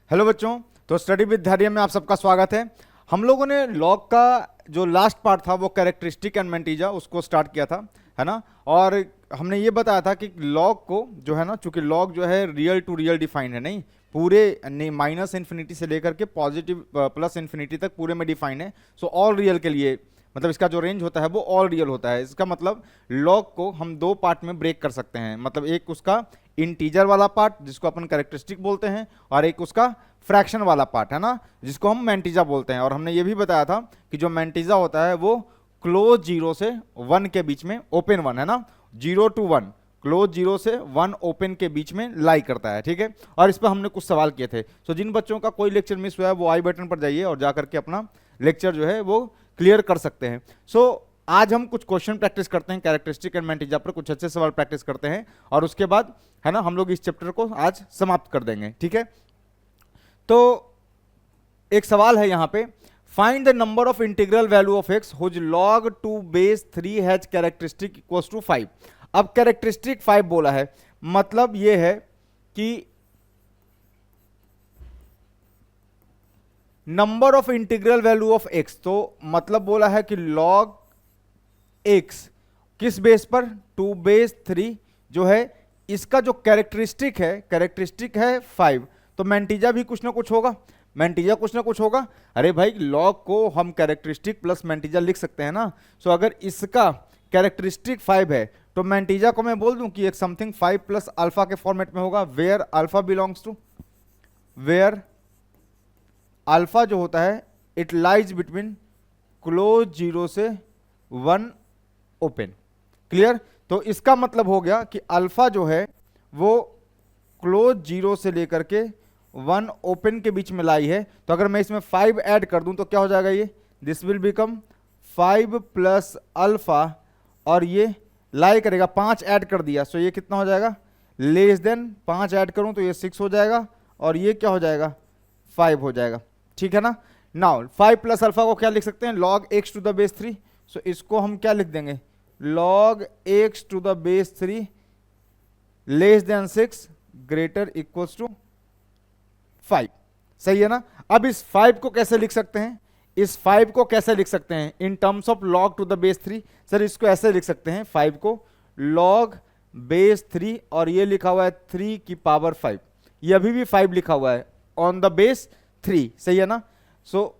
Hello बच्चों। तो study with धैर्य में आप सबका स्वागत है। हम लोगों ने लॉग का जो लास्ट पार्ट था वो कैरेक्टरिस्टिक एंड मेंटीजा उसको स्टार्ट किया था, है ना। और हमने ये बताया था कि लॉग को जो है ना, चूंकि लॉग जो है रियल टू रियल डिफाइंड है, नहीं पूरे माइनस इन्फिनिटी से लेकर के पॉजिटिव प्लस इन्फिनिटी तक पूरे में डिफाइंड है। सो ऑल रियल के लिए मतलब इसका जो रेंज होता है वो ऑल रियल होता है। इसका मतलब लॉग को हम दो पार्ट में ब्रेक कर सकते हैं, मतलब एक उसका इंटीजर वाला पार्ट जिसको अपन कैरेक्टरिस्टिक बोलते हैं, और एक उसका फ्रैक्शन वाला पार्ट है ना, जिसको हम मेंटीजा बोलते हैं। और हमने ये भी बताया था कि जो मेंटीजा होता है वो क्लोज जीरो से वन के बीच में, ओपन वन है ना, zero to one, close zero से वन ओपन के बीच में लाई करता है, ठीक है। और इस पर हमने कुछ सवाल किए थे। सो जिन बच्चों का कोई लेक्चर मिस हुआ है वो आई बटन पर जाइए और जाकर के अपना लेक्चर जो है वो क्लियर कर सकते हैं। सो आज हम कुछ क्वेश्चन प्रैक्टिस करते हैं कैरेक्टरिस्टिक एंड मेंटीजा पर, कुछ अच्छे सवाल प्रैक्टिस करते हैं और उसके बाद है ना हम लोग इस चैप्टर को आज समाप्त कर देंगे, ठीक है। तो एक सवाल है यहां पे, find the number of integral value of x whose log 2 base 3 has characteristic equals to 5। अब कैरेक्टरिस्टिक 5 बोला है, मतलब यह है कि number of integral value of x, तो मतलब बोला है कि log एक्स किस बेस पर, 2 बेस 3 जो है, इसका जो कैरेक्टरिस्टिक है 5। तो मेंटीजा भी कुछ ना कुछ होगा, मेंटीजा कुछ ना कुछ होगा। अरे भाई लॉग को हम कैरेक्टरिस्टिक प्लस मेंटीजा लिख सकते हैं ना। सो अगर इसका कैरेक्टरिस्टिक 5 है तो मेंटीजा को मैं बोल दूं कि एक समथिंग 5 प्लस अल्फा के फॉर्मेट में होगा, where alpha belongs to, where alpha जो होता है it lies between close zero से वन ओपन। क्लियर। तो इसका मतलब हो गया कि अल्फा जो है वो क्लोज जीरो से लेकर के वन ओपन के बीच में लाई है। तो अगर मैं इसमें 5 ऐड कर दूं तो क्या हो जाएगा, ये this will become 5 plus alpha, और ये लाई करेगा, 5 ऐड कर दिया। सो ये कितना हो जाएगा, लेस देन 5 ऐड करूं तो ये 6 हो जाएगा, और ये क्या हो जाएगा 5 हो जाएगा, ठीक है ना। नाउ 5 प्लस अल्फा को क्या लिख सकते हैं, log x to the base 3। So इसको हम क्या लिख देंगे, log x to the base 3 less than 6 greater equals to 5। सही है ना। अब इस 5 को कैसे लिख सकते हैं, इस 5 को कैसे लिख सकते हैं in terms of log to the base 3। Sir इसको ऐसे लिख सकते हैं 5 को log बेस 3, और ये लिखा हुआ है 3 की पावर 5, ये अभी भी 5 लिखा हुआ है ऑन द बेस 3, सही है ना। सो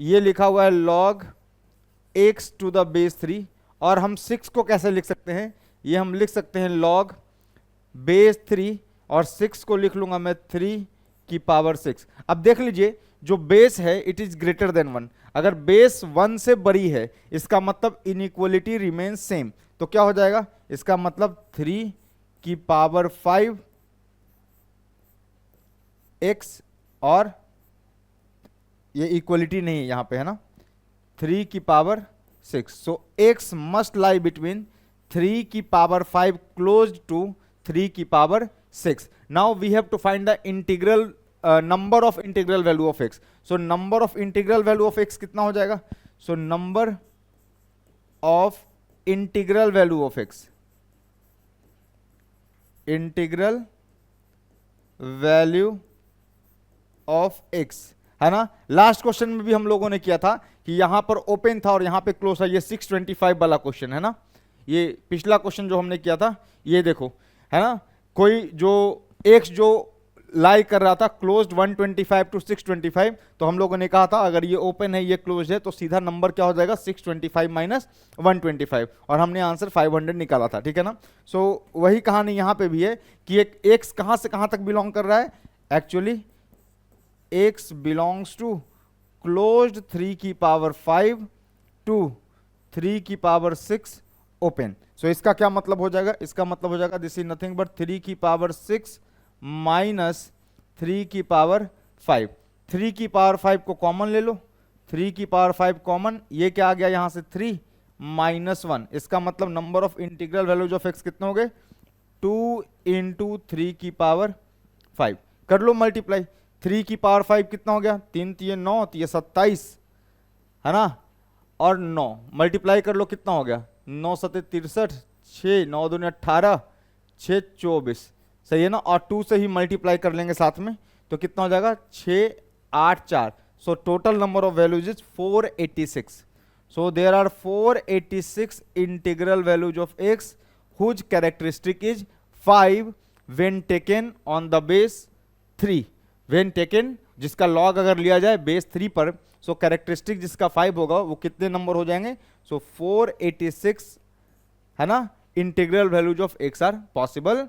ये लिखा हुआ है log x to the base 3, और हम 6 को कैसे लिख सकते हैं, ये हम लिख सकते हैं log बेस 3, और 6 को लिख लूंगा मैं 3 की पावर 6। अब देख लीजिए जो बेस है इट इज ग्रेटर देन 1, अगर बेस 1 से बड़ी है इसका मतलब इनइक्वलिटी रिमेन्स सेम। तो क्या हो जाएगा, इसका मतलब 3 की पावर 5 x, और ये इक्वलिटी नहीं है यहां पे है ना, 3 की पावर 6। सो x मस्ट लाई बिटवीन 3 की पावर 5 क्लोज टू 3 की power 6. Now we have to find the integral number of integral value of x. So number of integral value of x कितना हो जाएगा, so number of integral value of x, integral value of x है ना। Last question में भी हम लोगों ने किया था कि यहां पर ओपन था और यहां पे क्लोज है, ये 625 वाला क्वेश्चन है ना। ये पिछला क्वेश्चन जो हमने किया था, ये देखो है ना, कोई जो x जो लाई कर रहा था क्लोज्ड 125 टू 625, तो हम लोगों ने कहा था अगर ये ओपन है ये क्लोज है तो सीधा नंबर क्या हो जाएगा 625 माइनस 125, और हमने आंसर 500 निकाला था, ठीक है ना। सो वही कहानी यहां पे भी है कि एक x कहां से कहां तक बिलोंग कर रहा है, actually x belongs to closed 3 की पावर 5 टू 3 की पावर 6 ओपन। सो इसका क्या मतलब हो जाएगा, इसका मतलब हो जाएगा दिस इज नथिंग बट 3 की पावर 6 माइनस 3 की पावर 5। 3 की पावर 5 को कॉमन ले लो, 3 की पावर 5 कॉमन, ये क्या आ गया यहां से 3 माइनस 1। इसका मतलब number of integral values of x कितने हो गए, 2 इंटू 3 की पावर 5। कर लो मल्टीप्लाई, 3 की पावर 5 कितना हो गया, 3 3 9, तो ये 27 है ना, और 9 मल्टीप्लाई कर लो कितना हो गया, 9 7 63, 6 9 2 18, 6 24, सही है ना। और 2 से ही मल्टीप्लाई कर लेंगे साथ में, तो कितना हो जाएगा 6 8 4। So total number of values is 486। So there are 486 integral values of x whose characteristic is 5 when taken on the base 3। when taken जिसका log अगर लिया जाए बेस 3 पर, सो कैरेक्टरिस्टिक जिसका 5 होगा वो कितने नंबर हो जाएंगे? सो 486 है ना integral values of x are possible.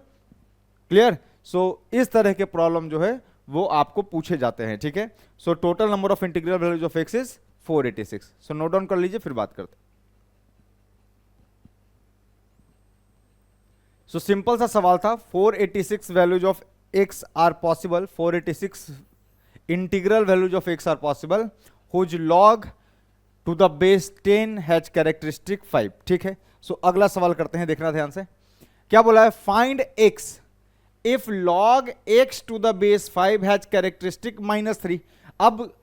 Clear? So इस तरह के प्रॉब्लम जो है वो आपको पूछे जाते हैं। ठीक है, सो total number of integral values of x is 486। So note down कर लीजिए, फिर बात करते हैं। सो सिंपल सा सवाल था, 486 values of x are possible, 486 integral values of x are possible whose log to the base 10 has characteristic 5। ठीक है, सो अगला सवाल करते हैं, देखना ध्यान से। क्या बोला है? Find x if log x to the base 5 has characteristic -3। अब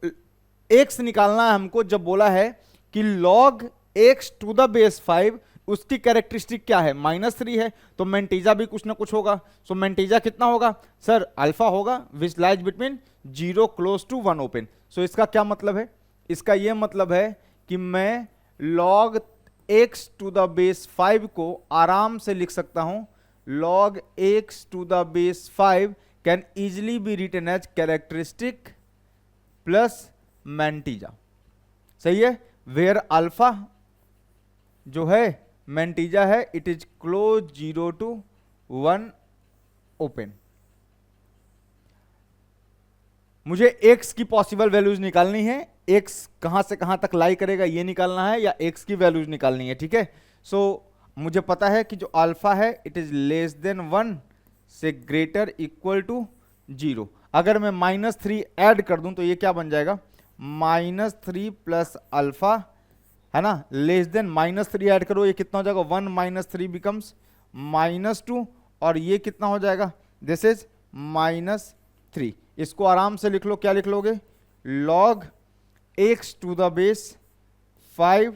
x निकालना है हमको, जब बोला है कि log x to the base 5 उसकी कैरेक्टरिस्टिक क्या है? -3 है, तो मेंटीजा भी कुछ ना कुछ होगा। सो मेंटीजा कितना होगा? सर अल्फा होगा, which lies between 0 close to 1 open. So इसका क्या मतलब है? इसका यह मतलब है कि मैं log x to the base 5 को आराम से लिख सकता हूं। log x to the base 5 can easily be written as characteristic plus mantissa. सही है, वेयर अल्फा जो है मेंटीजा है, it is close 0 to 1 open. मुझे x की पॉसिबल वैल्यूज निकालनी है, x कहां से कहां तक लाई करेगा ये निकालना है, या x की वैल्यूज निकालनी है। ठीक है, सो मुझे पता है कि जो अल्फा है इट इज लेस देन 1 से ग्रेटर इक्वल टू 0। अगर मैं -3 ऐड कर दूं तो ये क्या बन जाएगा? -3 प्लस अल्फा, है ना, लेस देन -3 ऐड करो, ये कितना हो जाएगा? 1 - 3 बिकम्स -2, और ये कितना हो जाएगा? This is -3। इसको आराम से लिख लो, क्या लिख लोगे? log x to the base 5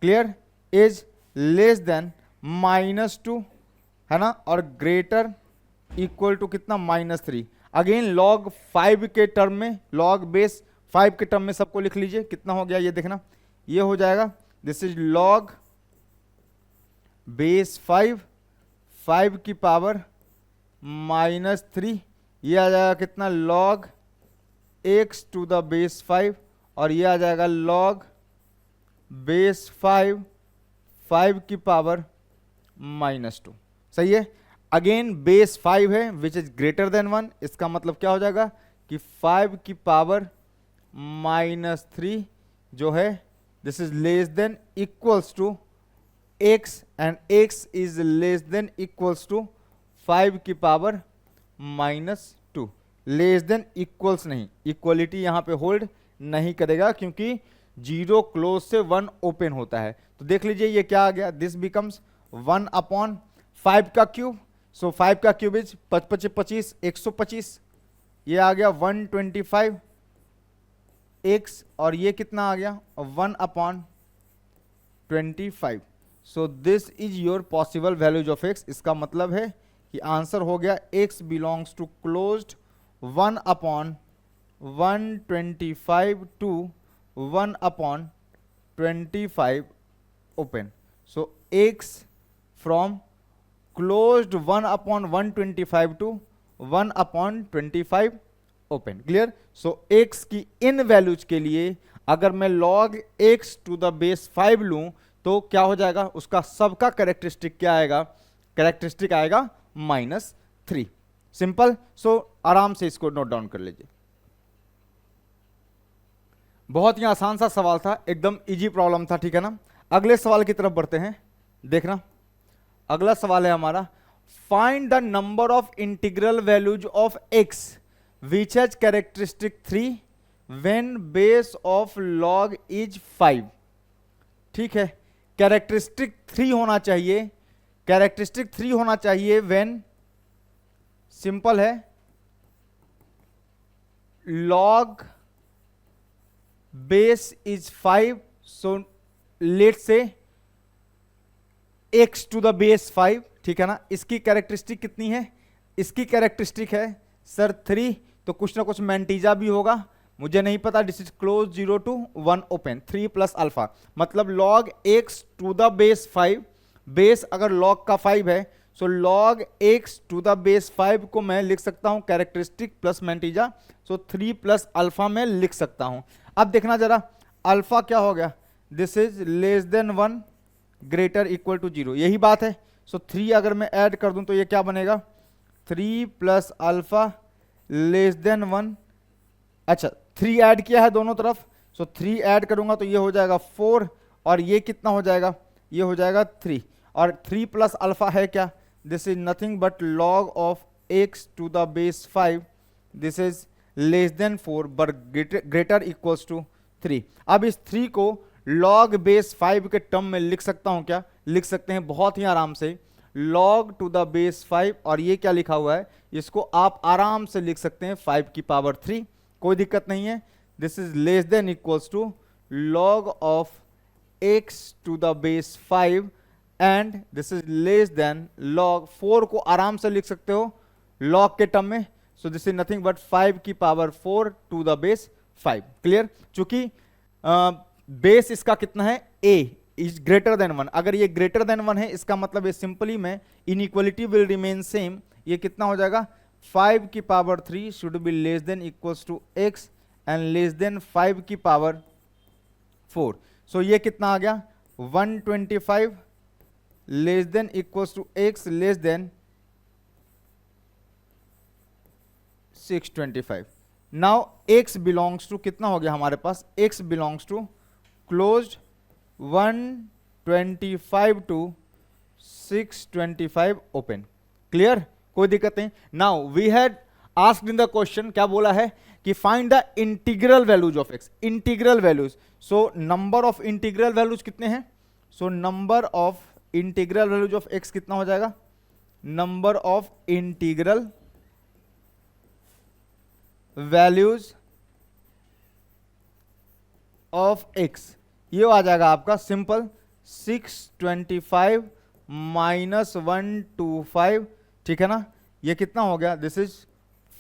clear is less than -2, है ना, और ग्रेटर इक्वल टू कितना? -3। अगेन log 5 के टर्म में, log बेस 5 के टर्म में सबको लिख लीजिए। कितना हो गया ये देखना, ये हो जाएगा, दिस इज log बेस 5 की पावर -3। ये आ जाएगा कितना? log x to the base 5, और ये आ जाएगा log बेस 5 की पावर -2। सही है, अगेन बेस 5 है विच इज ग्रेटर देन 1। इसका मतलब क्या हो जाएगा कि 5 की पावर -3 जो है this is less than equals to x, and x is less than equals to 5 की पावर -2। लेस देन इक्वल्स नहीं, इक्वलिटी यहां पे होल्ड नहीं करेगा क्योंकि 0 क्लोज से 1 ओपन होता है। तो देख लीजिए ये क्या आ गया? दिस बिकम्स 1/5 का क्यूब। सो 5 का क्यूब इज 5 × 25 125। ये आ गया 125 x, और ये कितना आ गया? 1/25। So this is your possible values of x। इसका मतलब है कि आंसर हो गया x belongs to closed 1/125 to 1/25 open. So x from closed 1/125 to 1/25 open. Clear? So x की इन वैल्यूज के लिए अगर मैं log x to the base 5 लूं तो क्या हो जाएगा? उसका सबका कैरेक्टरिस्टिक क्या आएगा? कैरेक्टरिस्टिक आएगा -3। सिंपल। सो आराम से इसको नोट डाउन कर लीजिए। बहुत ही आसान सा सवाल था, एकदम इजी प्रॉब्लम था। ठीक है ना, अगले सवाल की तरफ बढ़ते हैं। देखना, अगला सवाल है हमारा, find the number of integral values of x which has characteristic 3 when base of log is 5। ठीक है, कैरेक्टरिस्टिक 3 होना चाहिए, कैरेक्टरिस्टिक 3 होना चाहिए व्हेन, सिंपल है, log base is 5। So let's say x to the base 5। ठीक है ना, इसकी कैरेक्टरिस्टिक कितनी है? इसकी कैरेक्टरिस्टिक है सर 3, तो कुछ ना कुछ मैंटीजा भी होगा, मुझे नहीं पता। This is close 0 to 1 open 3 plus alpha, मतलब log x to the base 5, base अगर log का 5 है, so log x to the base 5 को मैं लिख सकता हूं characteristic plus mantissa, so 3 plus alpha में लिख सकता हूं। अब देखना जरा अल्फा क्या हो गया, this is less than 1 greater equal to 0, यही बात है। सो 3 अगर मैं ऐड कर दूं तो ये क्या बनेगा, 3 प्लस अल्फा लेस देन 1। अच्छा 3 ऐड किया है दोनों तरफ, सो 3 ऐड करूंगा तो ये हो जाएगा 4, और ये कितना हो जाएगा, ये हो जाएगा 3, और 3 प्लस अल्फा है क्या, this is nothing but log of x to the base 5, this is less than 4 but greater equals to 3। अब इस 3 को log बेस 5 के टर्म में लिख सकता हूं क्या, लिख सकते हैं बहुत ही आराम से, log टू द बेस 5, और ये क्या लिखा हुआ है, इसको आप आराम से लिख सकते हैं 5 की पावर 3, कोई दिक्कत नहीं है। This is less than equals to log of x to the base 5 and this is less than log 4 को आराम से लिख सकते हो log के टर्म में, so this is nothing but 5 की power 4 to the base 5। Clear, चूंकि बेस इसका कितना है, a इज ग्रेटर देन 1, अगर ये ग्रेटर देन 1 है इसका मतलब ये सिंपली में इनइक्वालिटी विल रिमेन सेम, ये कितना हो जाएगा 5 की power 3 should be less than equals to x and less than 5 की पावर 4। सो ये कितना आ गया 125 less than equals to x less than 625। Now x belongs to कितना हो गया हमारे पास, x belongs to closed 125 to 625 open. Clear, कोई दिक्कत नहीं। Now we had asked in the question, क्या बोला है कि find the integral values of x, integral values. So number of integral values कितने हैं, so number of integral values of x कितना हो जाएगा, number of integral values of x, ये आ जाएगा आपका सिंपल 625 माइनस 125, ठीक है ना, ये कितना हो गया, this is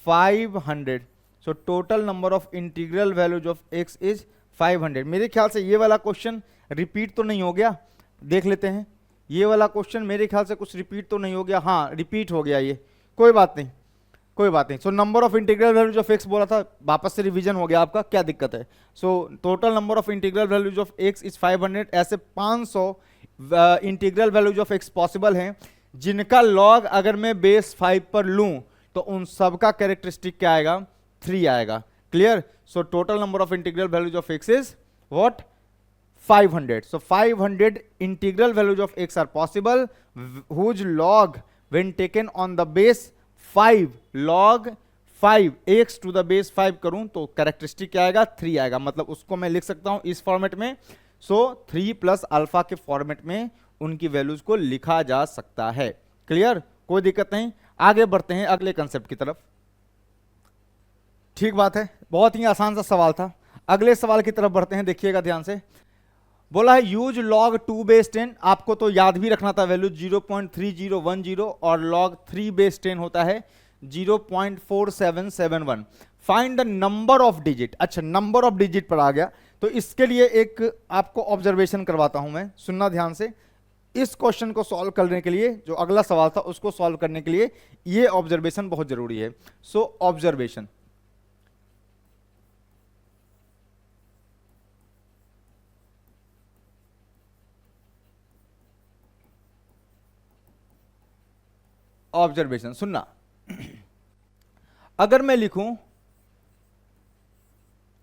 500। So total number of integral values of x is 500। मेरे ख्याल से ये वाला क्वेश्चन रिपीट तो नहीं हो गया, देख लेते हैं, ये वाला क्वेश्चन मेरे ख्याल से कुछ रिपीट तो नहीं हो गया, हाँ रिपीट हो गया ये, कोई बात नहीं कोई बात नहीं। सो number of integral values of x बोला था, वापस से रिवीजन हो गया आपका, क्या दिक्कत है। सो total number of integral values of x is 500, ऐसे 500 integral values of x possible हैं जिनका लॉग अगर मैं बेस 5 पर लूं तो उन सब का कैरेक्टरिस्टिक क्या आएगा, 3 आएगा। Clear, so total number of integral values of x is what 500। So 500 integral values of x are possible whose log when taken on the base 5 log 5 x to the base 5 करूं तो characteristic क्या आएगा, 3 आएगा, मतलब उसको मैं लिख सकता हूं इस फॉर्मेट में। सो 3 प्लस अल्फा के फॉर्मेट में उनकी वैल्यूज को लिखा जा सकता है। क्लियर, कोई दिक्कत नहीं, आगे बढ़ते हैं अगले कंसेप्ट की तरफ। ठीक बात है, बहुत ही आसान सा सवाल था। अगले सवाल की तरफ बढ़ते हैं, देखिएगा ध्यान से। बोला है यूज log 2 बेस 10, आपको तो याद भी रखना था वैल्यू 0.3010, और log 3 बेस 10 होता है 0.4771। Find the number of digit. अच्छा नंबर ऑफ डिजिट पर आ गया, तो इसके लिए एक आपको ऑब्जर्वेशन करवाता हूं मैं, सुनना ध्यान से। इस क्वेश्चन को सॉल्व करने के लिए, जो अगला सवाल था उसको सॉल्व करने के लिए ये ऑब्जर्वेशन बहुत जरूरी है। सो ऑब्जर्वेशन, ऑब्जर्वेशन सुनना। अगर मैं लिखूं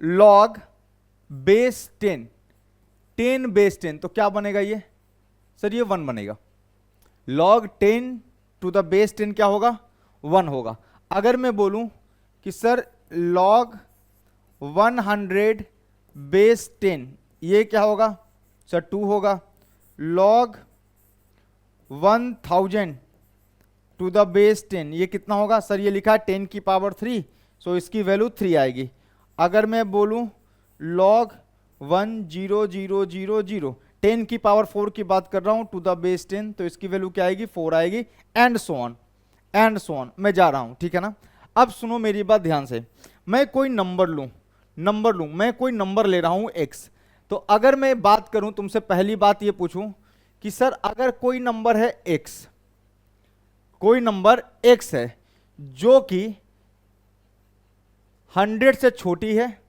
log बेस 10, 10 बेस 10, तो क्या बनेगा ये, सर ये 1 बनेगा। log 10 टू द बेस 10 क्या होगा, 1 होगा। अगर मैं बोलूं कि सर log 100 बेस 10, ये क्या होगा, सर 2 होगा। log 1000 टू द बेस 10, ये कितना होगा, सर ये लिखा है 10 की पावर 3, सो इसकी वैल्यू 3 आएगी। अगर मैं बोलूं log 10000, 10 की पावर 4 की बात कर रहा हूं टू द बेस 10, तो इसकी वैल्यू क्या आएगी, 4 आएगी, एंड सो ऑन मैं जा रहा हूं, ठीक है ना। अब सुनो मेरी बात ध्यान से, मैं कोई नंबर लूं, मैं कोई नंबर ले रहा हूं x। तो अगर मैं बात करूं, तुमसे पहली बात ये पूछूं कि सर अगर कोई नंबर है x, कोई नंबर x है जो कि 100 से छोटी है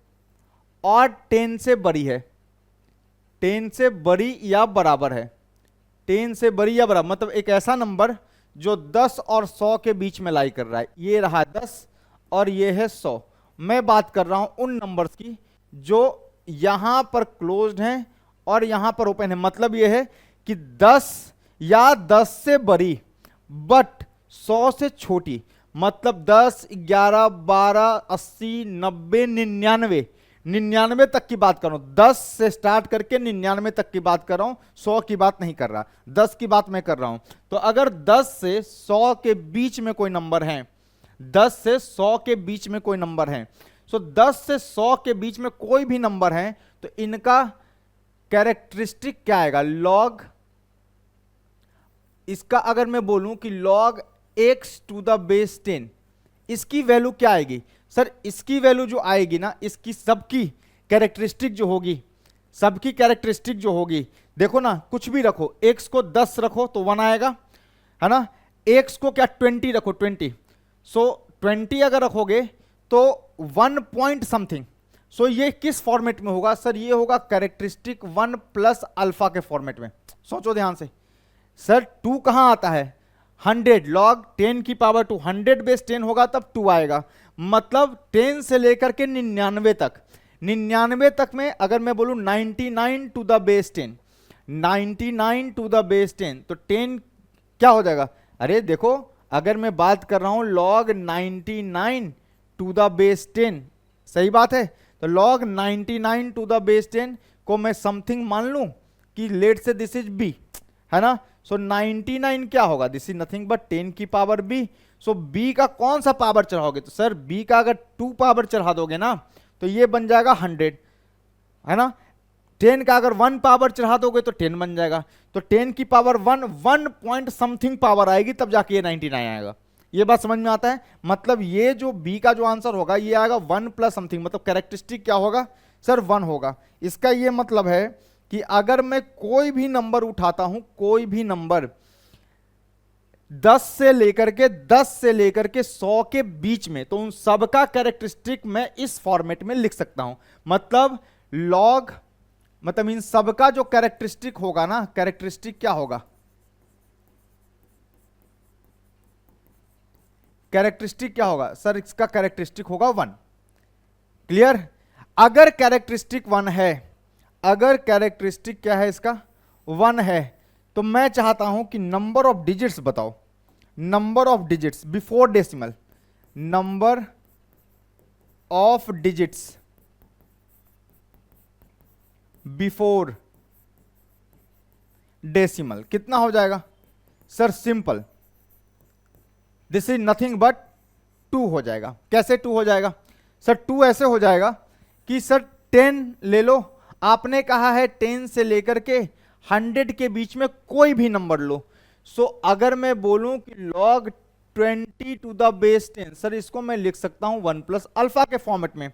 और 10 से बड़ी है, 10 से बड़ी या बराबर है, 10 से बड़ी या बराबर, मतलब एक ऐसा नंबर जो 10 और 100 के बीच में लाई कर रहा है। ये रहा 10 और ये है 100। मैं बात कर रहा हूं उन नंबर्स की जो यहां पर क्लोज्ड हैं और यहां पर ओपन है। मतलब ये है कि 10 या 10 से बड़ी बट 100 से छोटी, मतलब 10, 11, 12, 80, 90, 99, 99 तक की बात कर रहा हूं, 10 से स्टार्ट करके 99 तक की बात कर रहा हूं, 100 की बात नहीं कर रहा, 10 की बात मैं कर रहा हूं। तो अगर 10 से 100 के बीच में कोई नंबर है, 10 से 100 के बीच में कोई नंबर है, सो 10 से 100 के बीच में कोई भी नंबर है, तो इनका कैरेक्टरिस्टिक क्या आएगा? लॉग। इसका अगर मैं बोलूं कि log x to the base 10, इसकी वैल्यू क्या आएगी? सर इसकी वैल्यू जो आएगी ना, इसकी सबकी कैरेक्टरिस्टिक जो होगी, सबकी कैरेक्टरिस्टिक जो होगी, देखो ना, कुछ भी रखो, x को 10 रखो तो 1 आएगा, है ना, x को क्या 20 रखो, 20, सो 20 अगर रखोगे तो 1 पॉइंट समथिंग। सो ये किस फॉर्मेट में होगा? सर ये होगा कैरेक्टरिस्टिक 1 प्लस अल्फा के फॉर्मेट में। सोचो ध्यान से, सर 2 कहां आता है? 100, लॉग 10 की पावर 2, 100 बेस 10 होगा तब 2 आएगा। मतलब 10 से लेकर के 99 तक, 99 तक में अगर मैं बोलूं 99 to the base 10, 99 to the base 10, तो 10 क्या हो जाएगा? अरे देखो, अगर मैं बात कर रहा हूं लॉग 99 टू द बेस 10, सही बात है, तो लॉग 99 टू द बेस 10 को मैं समथिंग मान लूं कि लेट से दिस इज b, है ना। सो 99 क्या होगा? दिस इज नथिंग बट 10 की पावर b। सो b का कौन सा पावर चढ़ाओगे? तो सर b का अगर 2 पावर चढ़ा दोगे ना तो ये बन जाएगा 100, है ना। 10 का अगर 1 पावर चढ़ा दोगे तो 10 बन जाएगा। तो 10 की पावर 1 पॉइंट समथिंग पावर आएगी तब जाके ये 99 आएगा। ये बात समझ में आता है? मतलब ये जो b का जो आंसर होगा ये आएगा 1 प्लस समथिंग, मतलब कैरेक्टरिस्टिक क्या होगा? सर 1 होगा। इसका ये मतलब है कि अगर मैं कोई भी नंबर उठाता हूं, कोई भी नंबर 10 से लेकर के 100 के बीच में, तो उन सबका कैरेक्टरिस्टिक मैं इस फॉर्मेट में लिख सकता हूं। मतलब लॉग, मतलब इन सबका जो कैरेक्टरिस्टिक होगा ना, कैरेक्टरिस्टिक क्या होगा? कैरेक्टरिस्टिक क्या होगा? सर इसका कैरेक्टरिस्टिक होगा 1। क्लियर? अगर कैरेक्टरिस्टिक 1 है, अगर कैरेक्टरिस्टिक क्या है इसका? 1 है, तो मैं चाहता हूं कि नंबर ऑफ डिजिट्स बताओ, number of digits before decimal, number of digits before decimal कितना हो जाएगा? Sir simple, this is nothing but 2 हो जाएगा। कैसे 2 हो जाएगा? सर 2 ऐसे हो जाएगा कि सर 10 ले लो, आपने कहा है 10 से लेकर के 100 के बीच में कोई भी नंबर लो। सो अगर मैं बोलूं कि log 20 to the base 10, sir इसको मैं लिख सकता हूं 1 प्लस अल्फा के फॉर्मेट में।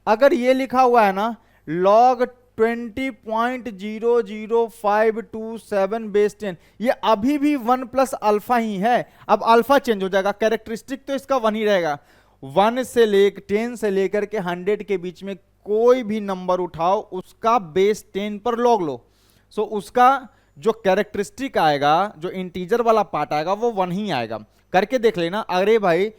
अगर ये लिखा हुआ है ना log 20.00527 बेस 10, ये अभी भी 1 प्लस अल्फा ही है। अब अल्फा चेंज हो जाएगा, कैरेक्टरिस्टिक तो इसका 1 ही रहेगा। 10 से लेकर के 100 के बीच में कोई भी नंबर उठाओ, उसका बेस 10 पर लॉग लो। सो उसका जो कैरेक्टरिस्टिक आएगा, जो इंटीजर वाला पार्ट आएगा, वो 1 ही आएगा। करके देख लेना। अरे भाई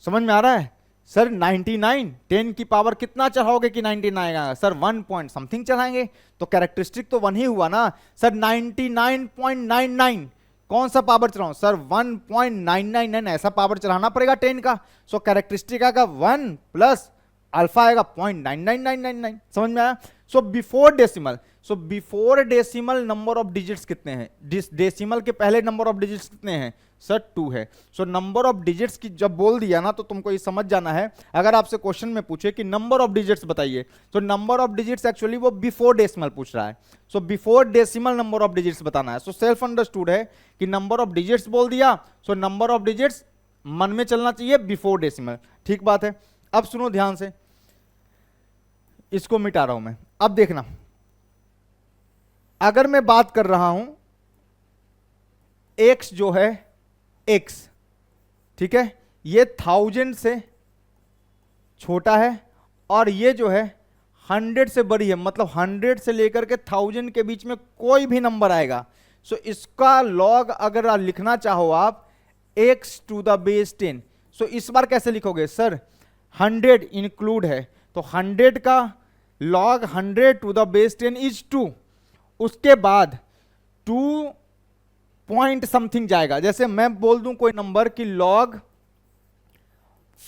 समझ में आ रहा है? सर 99 10 की पावर कितना चढ़ाओगे कि 99 आएगा? सर 1 पॉइंट समथिंग चढ़ाएंगे, तो कैरेक्टरिस्टिक तो 1 ही हुआ ना। सर 99.99 कौन सा पावर चढ़ाऊं? सर 1.999 ऐसा पावर चढ़ाना पड़ेगा 10 का। सो कैरेक्टरिस्टिक आएगा 1 प्लस अल्फा आएगा 0.99999। समझ में आया? So before decimal, so before decimal number of digits कितने हैं? डेसिमल के पहले नंबर ऑफ डिजिट्स कितने हैं? सर 2 है। सो नंबर ऑफ डिजिट्स की जब बोल दिया ना, तो तुमको ये समझ जाना है, अगर आपसे क्वेश्चन में पूछे कि नंबर ऑफ डिजिट्स बताइए, तो नंबर ऑफ डिजिट्स एक्चुअली वो बिफोर डेसिमल पूछ रहा है। So before decimal number of digits बताना है। सो सेल्फ अंडरस्टूड है कि नंबर ऑफ डिजिट्स बोल दिया, सो नंबर ऑफ डिजिट्स मन में चलना चाहिए बिफोर डेसिमल, ठीक बात है। अब सुनो ध्यान से, इसको मिटा रहा हूं मैं। अब देखना, अगर मैं बात कर रहा हूं x जो है x, ठीक है, ये 1000 से छोटा है और ये जो है 100 से बड़ी है, मतलब 100 से लेकर के 1000 के बीच में कोई भी नंबर आएगा। सो इसका लॉग अगर आप लिखना चाहो आप x टू द बेस 10, सो इस बार कैसे लिखोगे सर, 100 इंक्लूड है तो 100 का log 100 to the base 10 is 2। उसके बाद 2 पॉइंट समथिंग जाएगा, जैसे मैं बोल दूं कोई नंबर की लॉग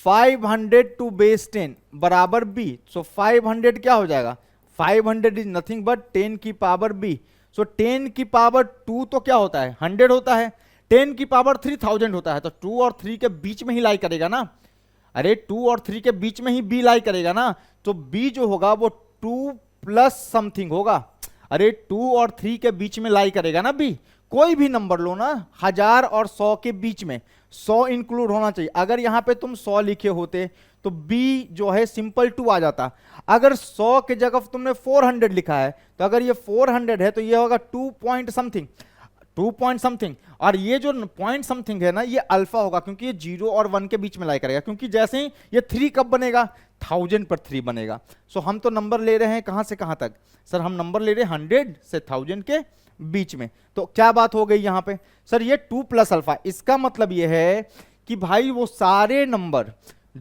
500 टू बेस 10 बराबर b, सो 500 क्या हो जाएगा, 500 इज नथिंग बट 10 की पावर b, सो 10 की पावर 2 तो क्या होता है 100 होता है, 10 की पावर 3000 होता है, तो 2 और 3 के बीच में ही लाई करेगा ना, अरे 2 और 3 के बीच में ही b लाई करेगा ना, तो b जो होगा वो 2 प्लस समथिंग होगा, अरे 2 और 3 के बीच में लाई करेगा ना b। कोई भी नंबर लो ना 1000 और 100 के बीच में 100 इंक्लूड होना चाहिए। अगर यहां पे तुम 100 लिखे होते तो b जो है सिंपल 2 आ जाता। अगर 100 के जगह तुमने 400 लिखा है तो अगर ये 400 है तो ये होगा 2 पॉइंट समथिंग, 2 पॉइंट समथिंग, और ये जो पॉइंट समथिंग है ना ये अल्फा होगा, क्योंकि ये 0 और 1 के बीच में लाई करेगा, क्योंकि जैसे ही ये 3 कब बनेगा 1000 पर 3 बनेगा। सो हम तो नंबर ले रहे हैं कहां से कहां तक सर, हम नंबर ले रहे हैं 100 से 1000 के बीच में। तो क्या बात हो गई यहां पे सर, ये 2 प्लस अल्फा, इसका मतलब ये है कि भाई वो सारे नंबर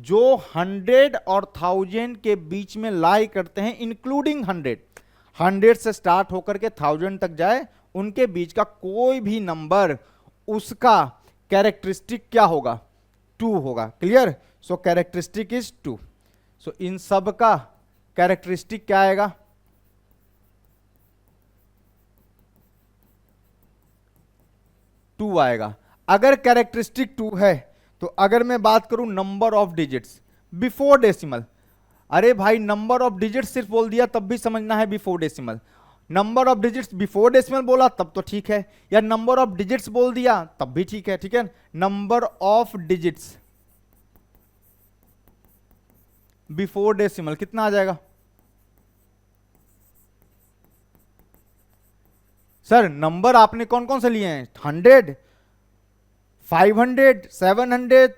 जो 100 और 1000 के बीच में लाई करते हैं इंक्लूडिंग 100 से स्टार्ट होकर के 1000 तक जाए, उनके बीच का कोई भी नंबर उसका कैरेक्टरिस्टिक क्या होगा 2 होगा। क्लियर? So characteristic is 2। सो इन सब का कैरेक्टरिस्टिक क्या आएगा, 2 आएगा। अगर कैरेक्टरिस्टिक 2 है तो अगर मैं बात करूं number of digits before decimal, अरे भाई नंबर ऑफ डिजिट्स सिर्फ बोल दिया तब भी समझना है before decimal, number of digits before decimal बोला तब तो ठीक है, या नंबर ऑफ डिजिट्स बोल दिया तब भी ठीक है, ठीक है। Number of digits before decimal कितना आ जाएगा सर, नंबर आपने कौन कौन से लिए हैं, 100, 500, 700,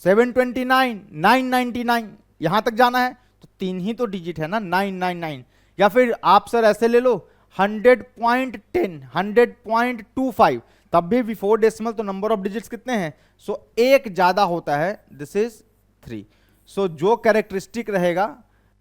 729, 999, यहां तक जाना है तो 3 ही तो डिजिट है ना 999, या फिर आप सर ऐसे ले लो 100.10, 100.25, तब भी बिफोर डेसिमल, तो नंबर ऑफ डिजिट्स कितने हैं, सो एक ज्यादा होता है, दिस इज 3। सो जो कैरेक्टरिस्टिक रहेगा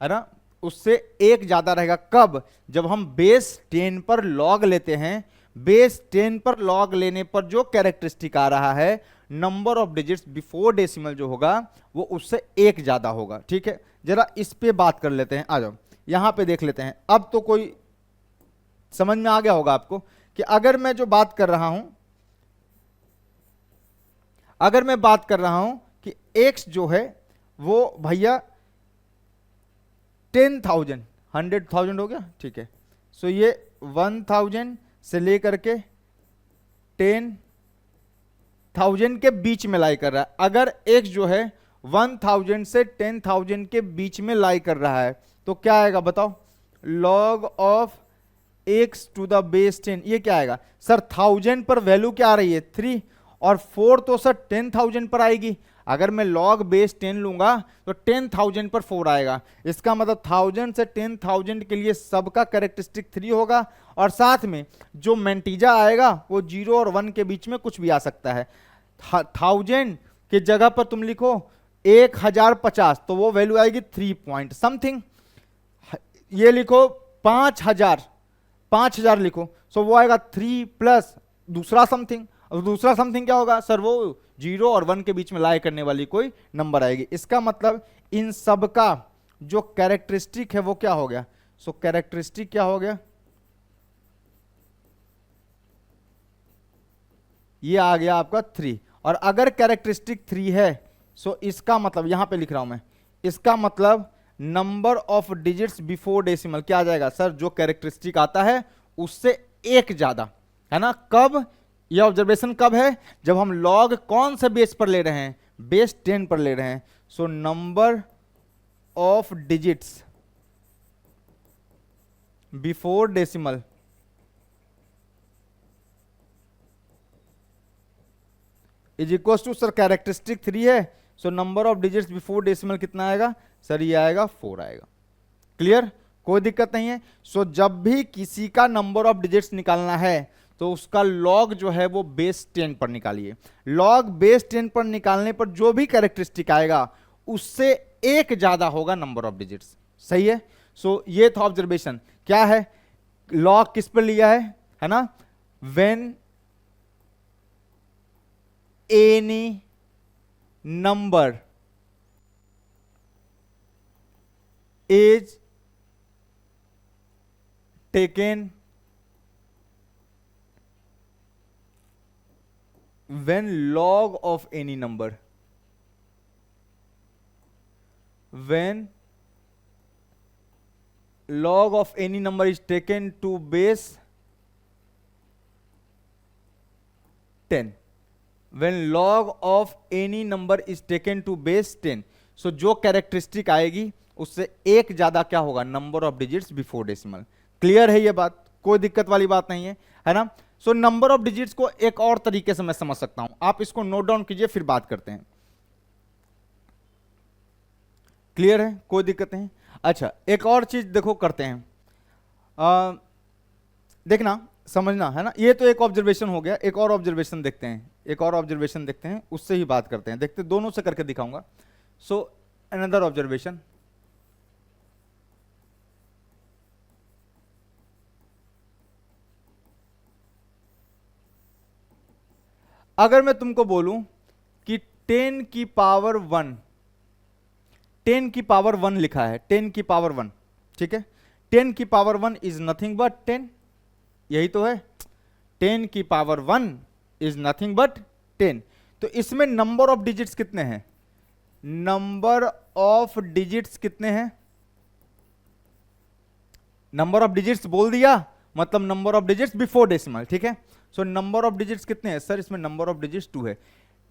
है ना उससे एक ज्यादा रहेगा, कब, जब हम बेस 10 पर लॉग लेते हैं, बेस 10 पर लॉग लेने पर जो कैरेक्टरिस्टिक आ रहा है number of digits before decimal जो होगा वो उससे एक ज्यादा होगा। ठीक है, जरा इस पे बात कर लेते हैं, आ जाओ यहां पे देख लेते हैं। अब तो कोई समझ में आ गया होगा आपको कि अगर मैं जो बात कर रहा हूं, अगर मैं बात कर रहा हूं कि x जो है वो भैया 10,000, 100,000 हो गया, ठीक है। सो ये 1000 से लेकर के 10,000 के बीच में लाई कर रहा है। अगर x जो है 1000 से 10,000 के बीच में लाई कर रहा है तो क्या आएगा बताओ, log of x to the base 10, ये क्या आएगा सर, 1000 पर वैल्यू क्या आ रही है 3, और 4 तो सर 10,000 पर आएगी। अगर मैं log बेस 10 लूंगा तो 10,000 पर 4 आएगा, इसका मतलब 1000 से 10,000 के लिए सबका कैरेक्टरिस्टिक 3 होगा, और साथ में जो मेंटीजा आएगा वो 0 और 1 के बीच में कुछ भी आ सकता है। 1000 के जगह पर तुम लिखो 1050 तो वो वैल्यू आएगी 3 पॉइंट समथिंग, ये लिखो 5000 लिखो, सो वो आएगा 3 प्लस दूसरा समथिंग, और दूसरा समथिंग क्या होगा सर, वो 0 और 1 के बीच में लाई करने वाली कोई नंबर आएगी। इसका मतलब इन सब का जो कैरेक्टरिस्टिक है वो क्या हो गया, सो कैरेक्टरिस्टिक क्या हो गया, ये आ गया आपका 3। और अगर कैरेक्टरिस्टिक 3 है सो इसका मतलब यहां पे लिख रहा हूं मैं, इसका मतलब number of digits before decimal क्या आ जाएगा सर, जो कैरेक्टरिस्टिक आता है उससे एक ज्यादा, है ना। कब, ये ऑब्जर्वेशन कब है, जब हम लॉग कौन से बेस पर ले रहे हैं, बेस 10 पर ले रहे हैं। So number of digits before decimal is equal to, sir characteristic 3 है, so number of digits before decimal कितना आएगा सर, ये आएगा 4 आएगा। क्लियर, कोई दिक्कत नहीं है। सो जब भी किसी का नंबर ऑफ डिजिट्स निकालना है तो उसका लॉग जो है वो बेस 10 पर निकालिए। लॉग बेस 10 पर निकालने पर जो भी कैरेक्टरिस्टिक आएगा उससे एक ज्यादा होगा नंबर ऑफ डिजिट्स। सही है। सो ये था ऑब्जर्वेशन। क्या है, लॉग किस पर लिया है ना, when any number is taken when log of any number, when log of any number is taken to base 10, when log of any number is taken to base 10, so जो characteristic आएगी उससे एक ज्यादा क्या होगा, number of digits before decimal. Clear है ये बात, कोई दिक्कत वाली बात नहीं है ना। सो नंबर ऑफ डिजिट्स को एक और तरीके से मैं समझ सकता हूं, आप इसको नोट डाउन कीजिए फिर बात करते हैं। क्लियर है, कोई दिक्कत नहीं। अच्छा, एक और चीज देखो करते हैं, देखना समझना है ना। ये तो एक ऑब्जर्वेशन हो गया, एक और ऑब्जर्वेशन देखते हैं, एक और ऑब्जर्वेशन देखते हैं, उससे ही बात करते हैं। देखते दोनों से करके दिखाऊंगा। सो अनदर ऑब्जर्वेशन, अगर मैं तुमको बोलूं कि 10 की पावर 1, 10 की पावर 1 लिखा है, 10 की पावर 1, ठीक है। 10 की पावर 1 इज नथिंग बट 10, यही तो है। 10 की पावर 1 इज नथिंग बट 10। तो इसमें नंबर ऑफ डिजिट्स कितने हैं, नंबर ऑफ डिजिट्स कितने हैं, नंबर ऑफ डिजिट्स बोल दिया मतलब number of digits before decimal, ठीक है। सो नंबर ऑफ डिजिट्स कितने हैं सर, इसमें नंबर ऑफ डिजिट्स 2 है।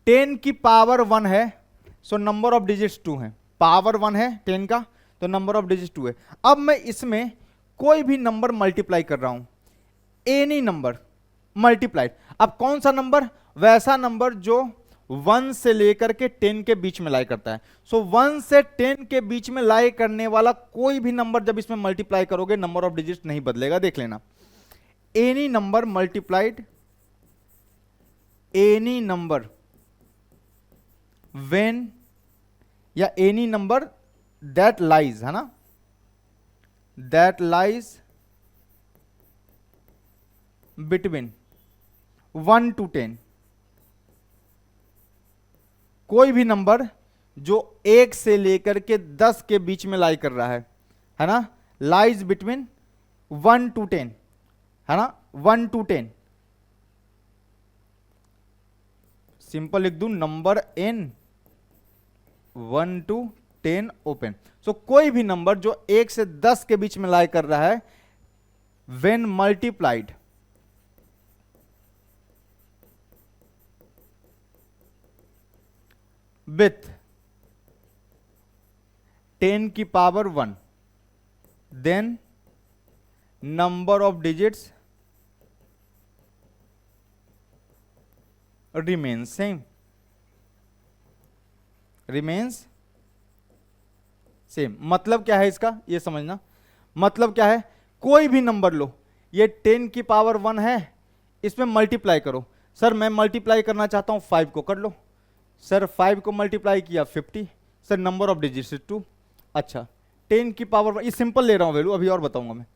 10 की पावर 1 है, सो नंबर ऑफ डिजिट्स 2 है। पावर 1 है 10 का, तो नंबर ऑफ डिजिट्स 2 है। अब मैं इसमें कोई भी नंबर मल्टीप्लाई कर रहा हूं, एनी नंबर मल्टीप्लाइड। अब कौन सा नंबर, वैसा नंबर जो 1 से लेकर के 10 के बीच में लाई करता है। सो 1 से 10 के बीच में लाई करने वाला कोई भी नंबर जब इसमें मल्टीप्लाई करोगे नंबर ऑफ डिजिट्स नहीं बदलेगा, देख लेना। Any number multiplied, any number when, या एनी नंबर दैट लाइज, है ना, दैट लाइज बिटवीन 1 to 10, कोई भी नंबर जो 1 से लेकर के 10 के बीच में लाई कर रहा है ना, लाइज बिटवीन 1 to 10, है ना, 1 to 10। सिंपल लिख दूं, नंबर n 1 to 10 ओपन। सो कोई भी नंबर जो 1 से 10 के बीच में लाई कर रहा है, व्हेन मल्टीप्लाइड विथ 10 की power 1, then number of digits remains same, remains same। मतलब क्या है इसका, ये समझना। मतलब क्या है, कोई भी नंबर लो, ये 10 की पावर 1 है, इसमें मल्टीप्लाई करो। सर मैं मल्टीप्लाई करना चाहता हूं 5 को, कर लो सर। 5 को मल्टीप्लाई किया 50, सर नंबर ऑफ डिजिट्स 2। अच्छा, 10 की पावर 1, ये सिंपल ले रहा हूं वैल्यू, अभी और बताऊंगा मैं।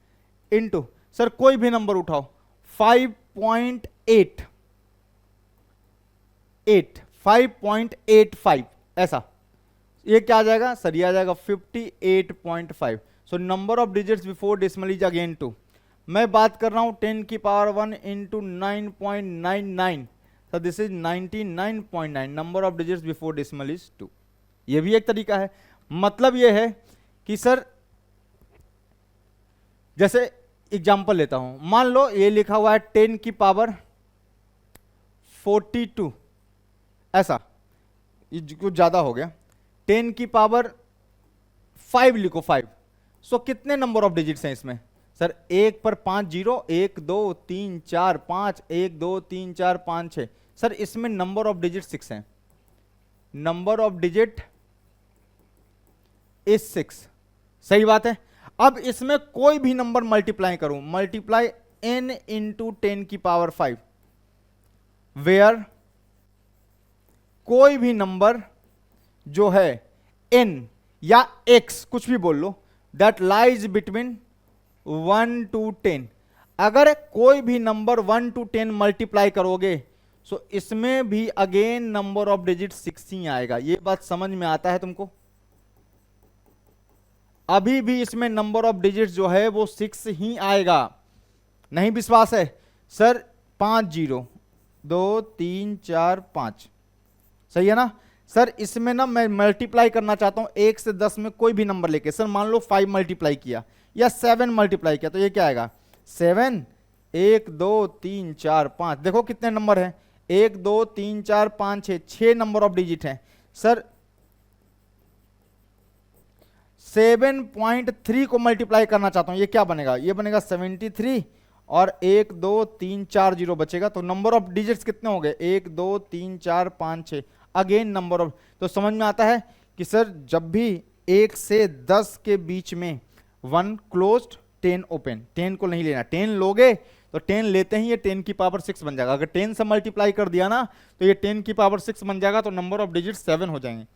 इनटू, सर कोई भी नंबर उठाओ, 5.8, 5.85, ऐसा, ये क्या आ जाएगा सर, ये आ जाएगा 58.5। सो number of digits before decimal is again 2। मैं बात कर रहा हूं 10 की power 1 into 9.99, so this is 99.9। Number of digits before decimal is 2। ये भी एक तरीका है। मतलब ये है कि सर, जैसे एग्जांपल लेता हूं, मान लो ये लिखा हुआ है 10 की पावर 42, ऐसा ये कुछ ज्यादा हो गया, 10 की पावर 5 लिखो, 5। सो कितने नंबर ऑफ डिजिट्स हैं इसमें सर? एक पर 5 जीरो, 1 2 3 4 5, 1 2 3 4 5 6। सर इसमें नंबर ऑफ डिजिट 6 हैं, नंबर ऑफ डिजिट इज 6, सही बात है। अब इसमें कोई भी नंबर मल्टीप्लाई करूं, मल्टीप्लाई n इंटू 10 की पावर 5, वेयर कोई भी नंबर जो है n या x, कुछ भी बोल लो, दैट लाइज बिटवीन 1 to 10। अगर कोई भी नंबर 1 to 10 मल्टीप्लाई करोगे सो इसमें भी अगेन नंबर ऑफ डिजिट 6 ही आएगा। ये बात समझ में आता है तुमको? अभी भी इसमें नंबर ऑफ डिजिट जो है वो 6 ही आएगा। नहीं विश्वास है सर? 5 जीरो, 2 3 4 5, सही है ना सर? इसमें ना मैं मल्टीप्लाई करना चाहता हूं 1 से 10 में कोई भी नंबर लेके। सर मान लो 5 मल्टीप्लाई किया या 7 मल्टीप्लाई किया, तो ये क्या आएगा? 7, 1 2 3 4 5। देखो कितने नंबर हैं, 1 2 3 4 5 6, 6 नंबर ऑफ डिजिट हैं सर। 7.3 को मल्टीप्लाई करना चाहता हूं, ये क्या बनेगा? ये बनेगा 73 और 1 2 3 4 जीरो बचेगा। तो नंबर ऑफ डिजिट्स कितने हो गए? 1 2 3 4 5 6, अगेन नंबर ऑफ। तो समझ में आता है कि सर जब भी 1 से 10 के बीच में 1 क्लोज्ड 10 ओपन, 10 को नहीं लेना। 10 लोगे तो 10 लेते ही ये 10 की पावर 6 बन जाएगा। अगर 10 से मल्टीप्लाई कर दिया ना तो ये 10 की पावर 6 बन जाएगा, तो नंबर ऑफ डिजिट 7 हो जाएंगे।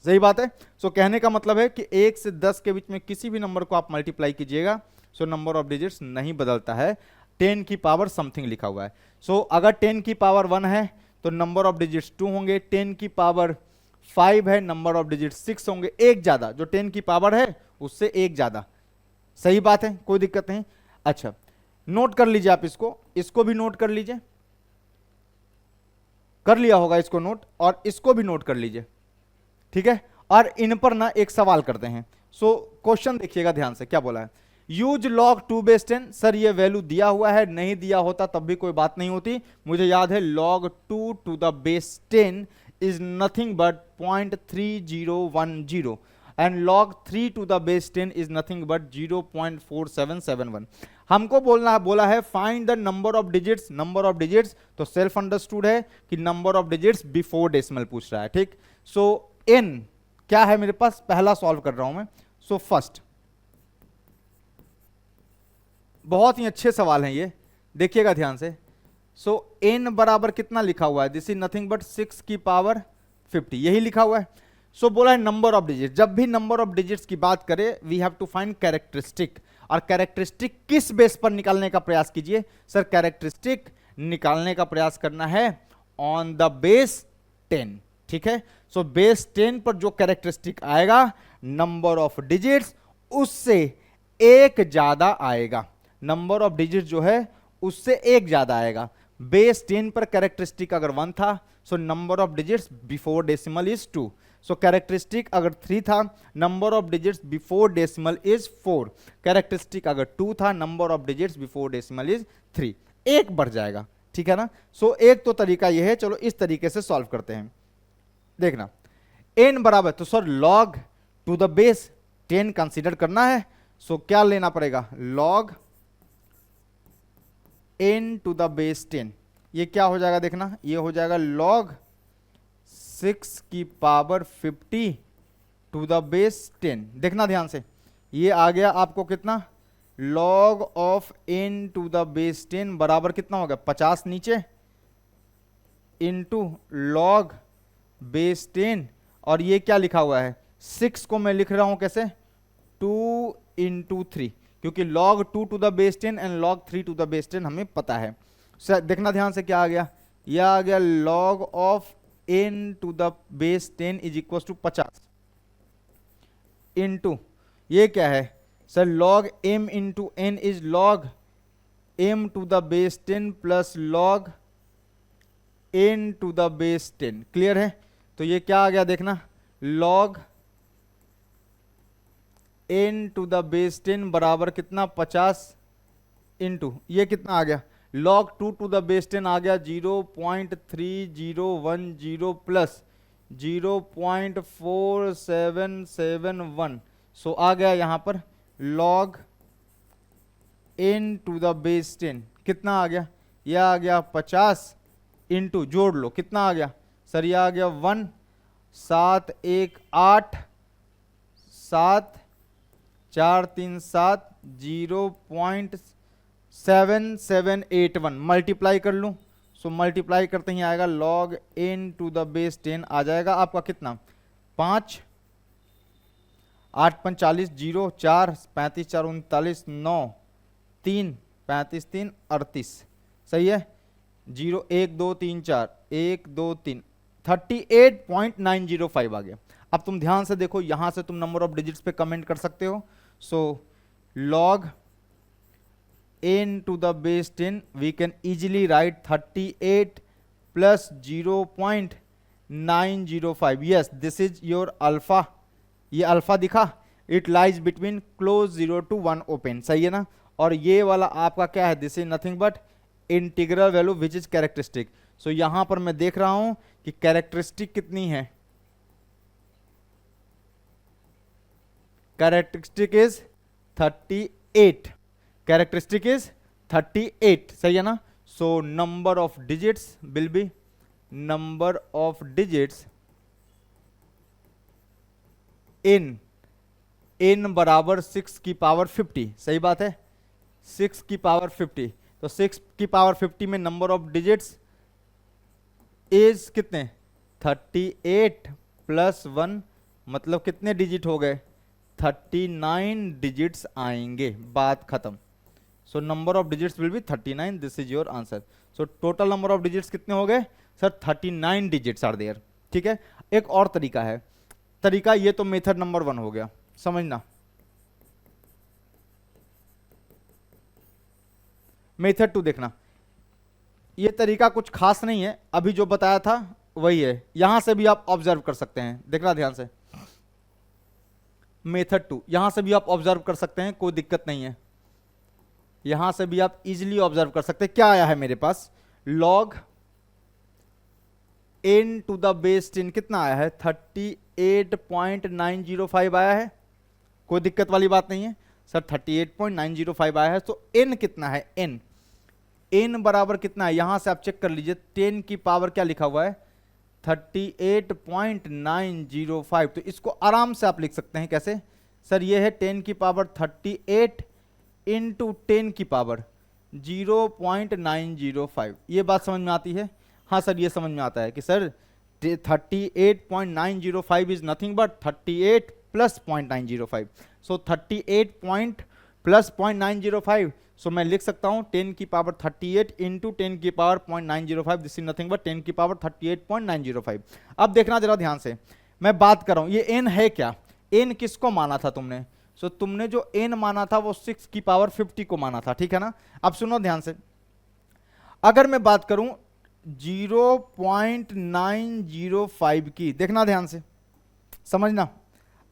सही बात है। सो कहने का मतलब है कि 1 से 10 के बीच में किसी भी नंबर को आप मल्टीप्लाई कीजिएगा सो नंबर ऑफ डिजिट्स नहीं बदलता है, 10 की पावर समथिंग लिखा हुआ है। सो अगर 10 की पावर 1 है तो नंबर ऑफ डिजिट्स 2 होंगे, 10 की पावर 5 है, नंबर ऑफ डिजिट 6 होंगे, एक ज्यादा, जो 10 की पावर है उससे एक ज्यादा। सही बात है, कोई दिक्कत नहीं। अच्छा नोट कर लीजिए आप इसको भी नोट कर लीजिए, कर लिया होगा इसको नोट, और इसको भी नोट कर लीजिए, ठीक है। और इन पर ना एक सवाल करते हैं। सो क्वेश्चन देखिएगा ध्यान से, क्या बोला है? Use log 2 base 10। सर ये वैल्यू दिया हुआ है, नहीं दिया होता तब भी कोई बात नहीं होती। मुझे याद है log 2 to the base 10 is nothing but 0.3010 and log 3 to the base 10 is nothing but 0.4771। हमको बोला है find the number of digits. Number of digits तो सेल्फ अंडरस्टूड है कि number of digits before decimal पूछ रहा है, ठीक। सो n क्या है मेरे पास, पहला सॉल्व कर रहा हूं मैं। सो फर्स्ट, बहुत ही अच्छे सवाल हैं ये, देखिएगा ध्यान से। सो n बराबर कितना लिखा हुआ है? दिस इज नथिंग बट 6 की पावर 50, यही लिखा हुआ है। सो बोला है नंबर ऑफ डिजिट। जब भी नंबर ऑफ डिजिट्स की बात करें we have to find characteristic, और कैरेक्टरिस्टिक किस बेस पर निकालने का प्रयास कीजिए? सर कैरेक्टरिस्टिक निकालने का प्रयास करना है ऑन द बेस 10, ठीक है। सो बेस 10 पर जो कैरेक्टरिस्टिक आएगा नंबर ऑफ डिजिट्स उससे एक ज्यादा आएगा, नंबर ऑफ डिजिट जो है उससे एक ज्यादा आएगा। बेस 10 पर कैरेक्टरिस्टिक अगर 1 था सो number of digits before decimal is 2। So characteristic अगर 3 था number of digits before decimal is 4। Characteristic अगर 2 था number of digits before decimal is 3, एक बढ़ जाएगा, ठीक है ना। सो एक तो तरीका यह है, चलो इस तरीके से सॉल्व करते हैं। देखना n बराबर, तो sir log to the base 10 consider करना है। सो क्या लेना पड़ेगा? log n to the base 10। ये क्या हो जाएगा देखना, ये हो जाएगा log 6 की पावर 50 टू द बेस 10। देखना ध्यान से, ये आ गया आपको कितना? log of n to the base 10 बराबर कितना होगा? 50 नीचे इंटू log बेस 10, और ये क्या लिखा हुआ है? 6 को मैं लिख रहा हूं कैसे? 2 इंटू 3, क्योंकि log 2 to the base 10 and log 3 to the base 10 हमें पता है। देखना ध्यान से, क्या आ गया? यह आ गया log of n to the base 10 is equal to 50 into ये क्या है sir? log m into n is log m to the base 10 plus log n to the base 10। Clear है? तो ये क्या आ गया देखना, log n to the base 10 बराबर कितना? 50 इंटू ये कितना आ गया? log 2 टू द बेस 10 आ गया 0.3010 प्लस 0.4771। सो आ गया यहां पर log n to the base 10 कितना आ गया, यह आ गया 50 इंटू, जोड़ लो कितना आ गया सर, यह आ गया 1, 7 1 8, 7 4 3 7, 0.7781 मल्टीप्लाई कर लूं। सो मल्टीप्लाई करते ही आएगा log n to the base 10 आ जाएगा आपका कितना, 5 8 5 40, 0 4 35 4 39, 9 3 35 3 38, सही है। 0 1 2 3 4 1 2 3, 38.905 आ गया। अब तुम ध्यान से देखो, यहां से तुम नंबर ऑफ डिजिट्स पे कमेंट कर सकते हो। So log n to the base 10 we can easily write 38 plus 0.905। Yes, this is your alpha. ये अल्फा दिखा, it lies between close 0 to 1 open, सही है ना। और ये वाला आपका क्या है, this is nothing but integral value which is characteristic. So यहां पर मैं देख रहा हूं कि कैरेक्टरिस्टिक कितनी है, कैरेक्टरिस्टिक इज 38, कैरेक्टरिस्टिक इज 38, सही है ना। सो number of digits will be, number of digits n बराबर 6 की पावर 50, सही बात है, 6 की पावर 50। तो 6 की पावर 50 में नंबर ऑफ डिजिट्स इज कितने, 38 प्लस 1, मतलब कितने डिजिट हो गए, 39 डिजिट्स आएंगे, बात खत्म। सो number of digits will be 39, this is your answer. So total number of digits कितने हो गए सर, 39 डिजिट्स आर देयर। ठीक है, एक और तरीका है, तरीका ये तो मेथड नंबर 1 हो गया, समझना। मेथड 2 देखना, ये तरीका कुछ खास नहीं है, अभी जो बताया था वही है, यहां से भी आप ऑब्जर्व कर सकते हैं, देखना ध्यान से। मेथड 2 यहां से भी आप ऑब्जर्व कर सकते हैं, कोई दिक्कत नहीं है, यहां से भी आप इजीली ऑब्जर्व कर सकते हैं। क्या आया है मेरे पास, log n to the base 10 कितना आया है, 38.905 आया है, कोई दिक्कत वाली बात नहीं है सर, 38.905 आया है। तो n कितना है, n बराबर कितना है, यहां से आप चेक कर लीजिए, 10 की पावर क्या लिखा हुआ है, 38.905। तो इसको आराम से आप लिख सकते हैं, कैसे सर, ये है 10 की पावर 38 इंटू 10 की पावर 0.905। ये बात समझ में आती है, हाँ सर ये समझ में आता है कि sir 38.905 is nothing but 38 plus 0.905। So 38 plus 0.905, सो मैं लिख सकता हूं 10 की पावर 38 इंटू 10 की power 0.905, this is nothing but 10 की पावर 38.905। अब देखना जरा ध्यान से, मैं बात कर रहा हूं, ये n है क्या, n किसको माना था तुमने, सो तुमने जो n माना था वो 6 की पावर 50 को माना था, ठीक है ना। अब सुनो ध्यान से, अगर मैं बात करूं 0.905 की, देखना ध्यान से समझना,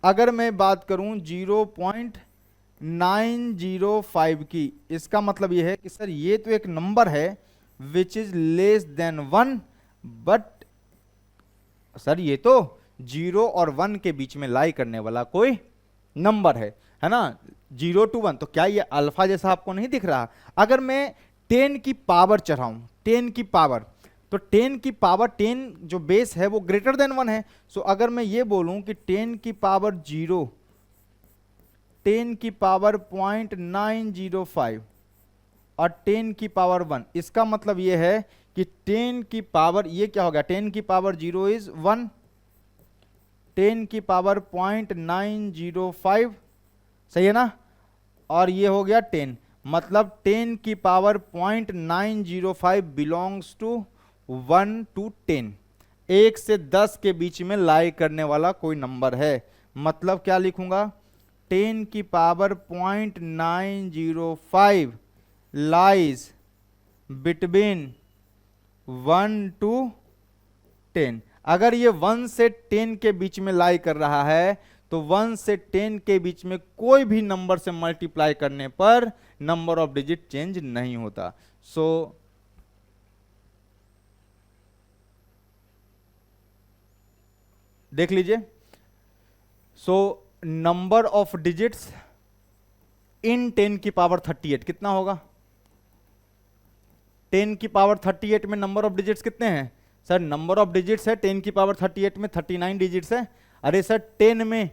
अगर मैं बात करूं 0.905 की, इसका मतलब यह है कि सर ये तो एक नंबर है which is less than 1, but sir ये तो 0 और 1 के बीच में लाई करने वाला कोई नंबर है ना, 0 to 1। तो क्या ये अल्फा जैसा आपको नहीं दिख रहा, अगर मैं 10 की पावर चढ़ाऊं, 10 की पावर, तो 10 की पावर 10 जो बेस है वो ग्रेटर देन 1 है। सो अगर मैं ये बोलूं कि 10 की पावर 0, 10 की पावर 0.905 और 10 की पावर 1, इसका मतलब ये है कि 10 की पावर, ये क्या हो गया, 10 की पावर 0 इज 1, 10 की पावर 0.905, सही है ना, और ये हो गया 10, मतलब 10 की पावर 0.905 बिलोंग्स टू 1 to 10, 1 से 10 के बीच में लाई करने वाला कोई नंबर है। मतलब क्या लिखूंगा, 10 की पावर 0.905 लाइज बिटवीन 1 to 10। अगर ये 1 से 10 के बीच में लाई कर रहा है तो 1 से 10 के बीच में कोई भी नंबर से मल्टीप्लाई करने पर नंबर ऑफ डिजिट चेंज नहीं होता। सो देख लीजिए। सो नंबर ऑफ डिजिट्स इन 10 की पावर 38 कितना होगा? 10 की पावर 38 में नंबर ऑफ डिजिट्स कितने हैं सर? नंबर ऑफ डिजिट्स है 10 की पावर 38 में 39 डिजिट्स है। अरे सर 10 में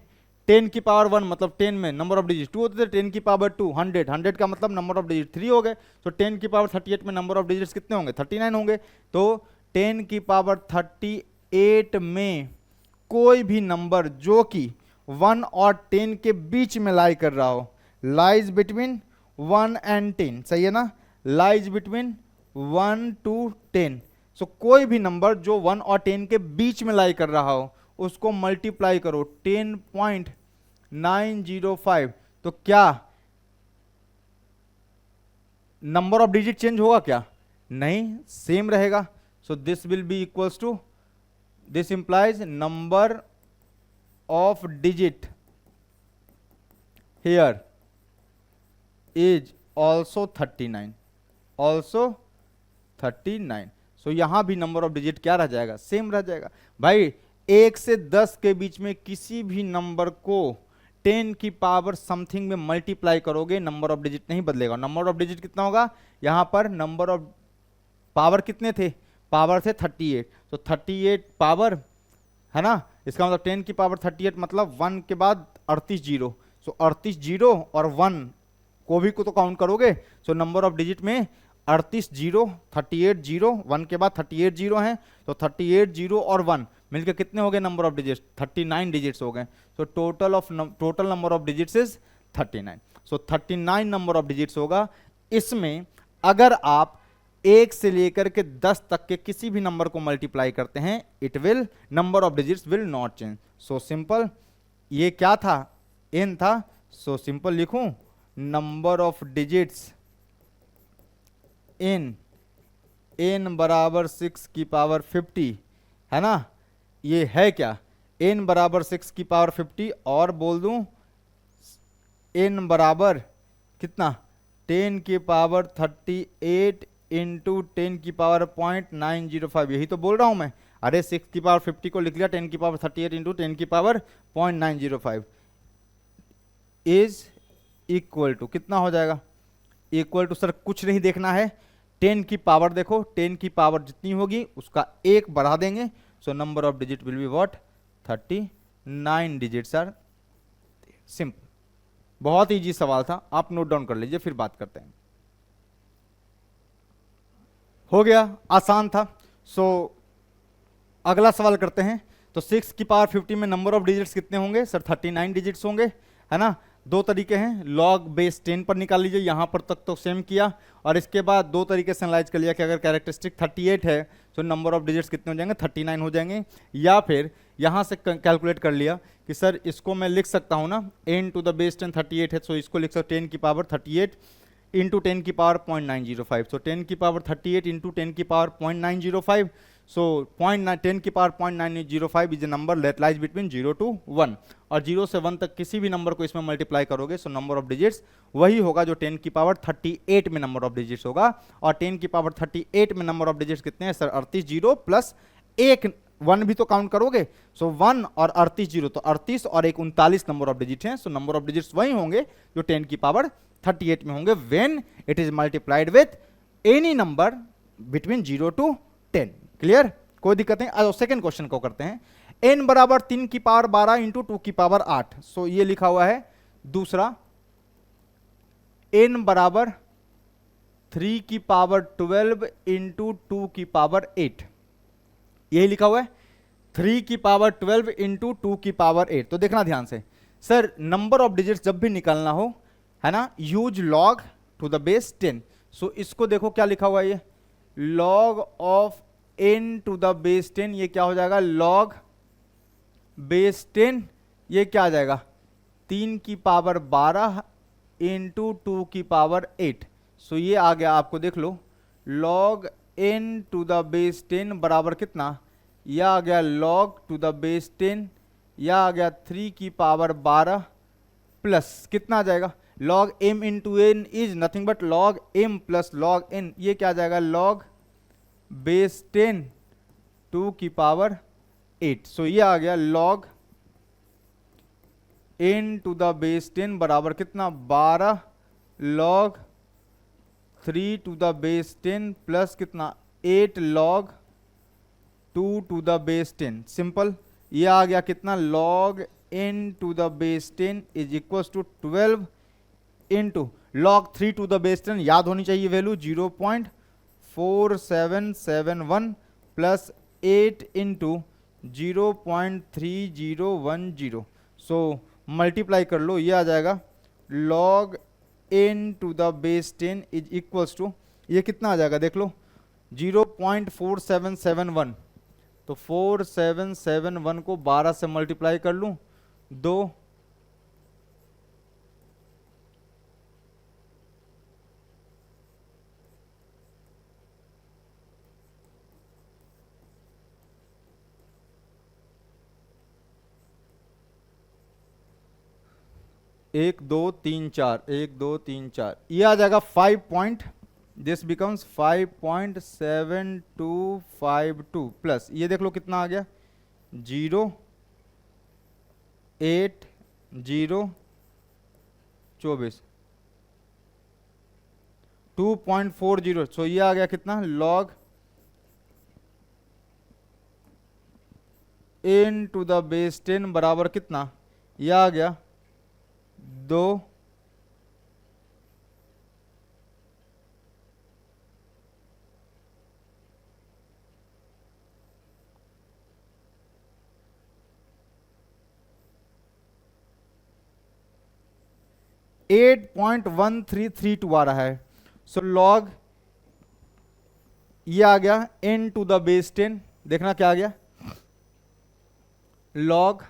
10 की पावर 1 मतलब 10 में नंबर ऑफ डिजिट 2 होते थे, 10 की पावर 2 100, 100 का मतलब नंबर ऑफ डिजिट 3 हो गए। तो 10 की पावर 38 में नंबर ऑफ डिजिट्स कितने होंगे? 39 होंगे। तो 10 की पावर 38 में कोई भी नंबर जो कि 1 और 10 के बीच में लाई कर रहा हो, लाइज बिटवीन 1 एंड 10, सही है ना? Lies between 1 to 10। सो कोई भी नंबर जो 1 और 10 के बीच में लाई कर रहा हो उसको मल्टीप्लाई करो 10.905, तो क्या नंबर ऑफ डिजिट चेंज होगा क्या? नहीं, सेम रहेगा। So this will be equals to, this implies number of digit here is also 39, also 39। So यहां भी नंबर ऑफ डिजिट क्या रह जाएगा? सेम रह जाएगा। भाई 1 से 10 के बीच में किसी भी नंबर को 10 की पावर समथिंग में मल्टीप्लाई करोगे, नंबर ऑफ डिजिट नहीं बदलेगा। नंबर ऑफ डिजिट कितना होगा? यहां पर नंबर ऑफ पावर कितने थे? पावर थे 38, तो 38 पावर है ना, इसका मतलब 10 की पावर 38 मतलब 1 के बाद 38 जीरो। सो 38 जीरो और 1 को भी को तो काउंट करोगे। सो नंबर ऑफ डिजिट में 38 जीरो, 38 जीरो, 1 के बाद 38 जीरो हैं, तो 38 जीरो और 1 मिलकर कितने हो गए नंबर ऑफ डिजिट्स? 39 डिजिट्स हो गए। सो total number of digits is 39। So 39 number of digits होगा। इसमें अगर आप 1 से लेकर के 10 तक के किसी भी नंबर को मल्टीप्लाई करते हैं, it will, number of digits will not change. So simple, ये क्या था? n था। सो सिंपल लिखूं, number of digits in n बराबर 6 की पावर 50 है ना, ये है क्या? n बराबर 6 की पावर 50 और बोल दूं n बराबर कितना? 10 की पावर 38 इंटू 10 की पावर 0.905, यही तो बोल रहा हूं मैं। अरे 6 की पावर 50 को लिख लिया, 10 की पावर 38 इंटू 10 की पावर 0.905 इज इक्वल टू कितना हो जाएगा? इक्वल टू सर कुछ नहीं देखना है, 10 की पावर देखो, 10 की पावर जितनी होगी उसका 1 बढ़ा देंगे। So number of digit will be what? 39 digits are. Simple, बहुत इजी सवाल था, आप नोट डाउन कर लीजिए, फिर बात करते हैं। हो गया, आसान था। सो अगला सवाल करते हैं। तो 6 की पावर 50 में नंबर ऑफ डिजिट्स कितने होंगे सर? 39 डिजिट्स होंगे, है ना। दो तरीके हैं, लॉग बेस 10 पर निकाल लीजिए, यहां पर तक तो सेम किया, और इसके बाद दो तरीके से एनालाइज कर लिया कि अगर कैरेक्टरिस्टिक 38 है तो नंबर ऑफ डिजिट्स कितने हो जाएंगे? 39 हो जाएंगे। या फिर यहां से कैलकुलेट कर लिया कि सर इसको मैं लिख सकता हूं ना, n टू द बेस 10 38 है, सो इसको लिख सकते 10 की पावर 38 इंटू 10 की पावर 0.905। सो 10 की पावर 38 इंटू 10 की पावर 0.905। सो 10 की power 0.905 is a number that lies between 0 to 1, और 0 से 1 तक किसी भी नंबर को इसमें मल्टीप्लाई करोगे, सो नंबर ऑफ डिजिट्स वही होगा जो 10 की पावर 38 में नंबर ऑफ डिजिट्स होगा। और 10 की पावर 38 में नंबर ऑफ डिजिट्स कितने हैं सर? 38 जीरो प्लस 1 1 भी तो काउंट करोगे। सो 1 और 38 जीरो, तो 38 और 1 39 नंबर ऑफ डिजिट हैं। सो नंबर ऑफ डिजिट्स वही होंगे जो 10 की पावर 38 में होंगे when it is multiplied with any number between 0 to 10। Clear? कोई दिक्कत नहीं। आज सेकंड क्वेश्चन को करते हैं। n बराबर 3 की पावर 12 इंटू 2 की पावर 8। सो ये लिखा हुआ है दूसरा, n बराबर 3 की पावर 12 इंटू 2 की पावर 8, यही लिखा हुआ है 3 की पावर 12 इंटू 2 की पावर 8। तो देखना ध्यान से सर, नंबर ऑफ डिजिट्स जब भी निकालना हो, है ना, use log to the base 10। So इसको देखो क्या लिखा हुआ है, ये log of n to the base 10, ये क्या हो जाएगा? लॉग बेस 10, ये क्या आ जाएगा? 3 की पावर 12 इंटू 2 की पावर 8। सो ये आ गया, आपको देख लो, log n to the base 10 बराबर कितना? यह आ गया लॉग टू द बेस 10, यह आ गया 3 की पावर 12 प्लस कितना आ जाएगा? Log m into n is nothing but log m plus log n, ये क्या आ जाएगा? लॉग बेस 10 2 की पावर 8। सो ये आ गया log n to the base 10 बराबर कितना 12 log 3 to the base 10 plus कितना 8 log 2 to the base 10। Simple. ये आ गया कितना log n to the base 10 is equal to 12 into log 3 to the base 10, याद होनी चाहिए value 0.4771 plus 8 into 0.3010। So multiply कर लो, ये आ जाएगा log n to the base 10 is equals to, ये कितना आ जाएगा देख लो 0.4771। तो 4771 को 12 से मल्टीप्लाई कर लूं 2 1 2 3 4 1 2 3 4, ये आ जाएगा 5 पॉइंट, दिस बिकम्स 5.7252 प्लस ये देख लो कितना आ गया 0.8024 2.40। सो ये आ गया कितना log n to the base 10 बराबर कितना, ये आ गया 2 8.1332 आ रहा है। सो log ये आ गया n टू द बेस 10, देखना क्या आ गया log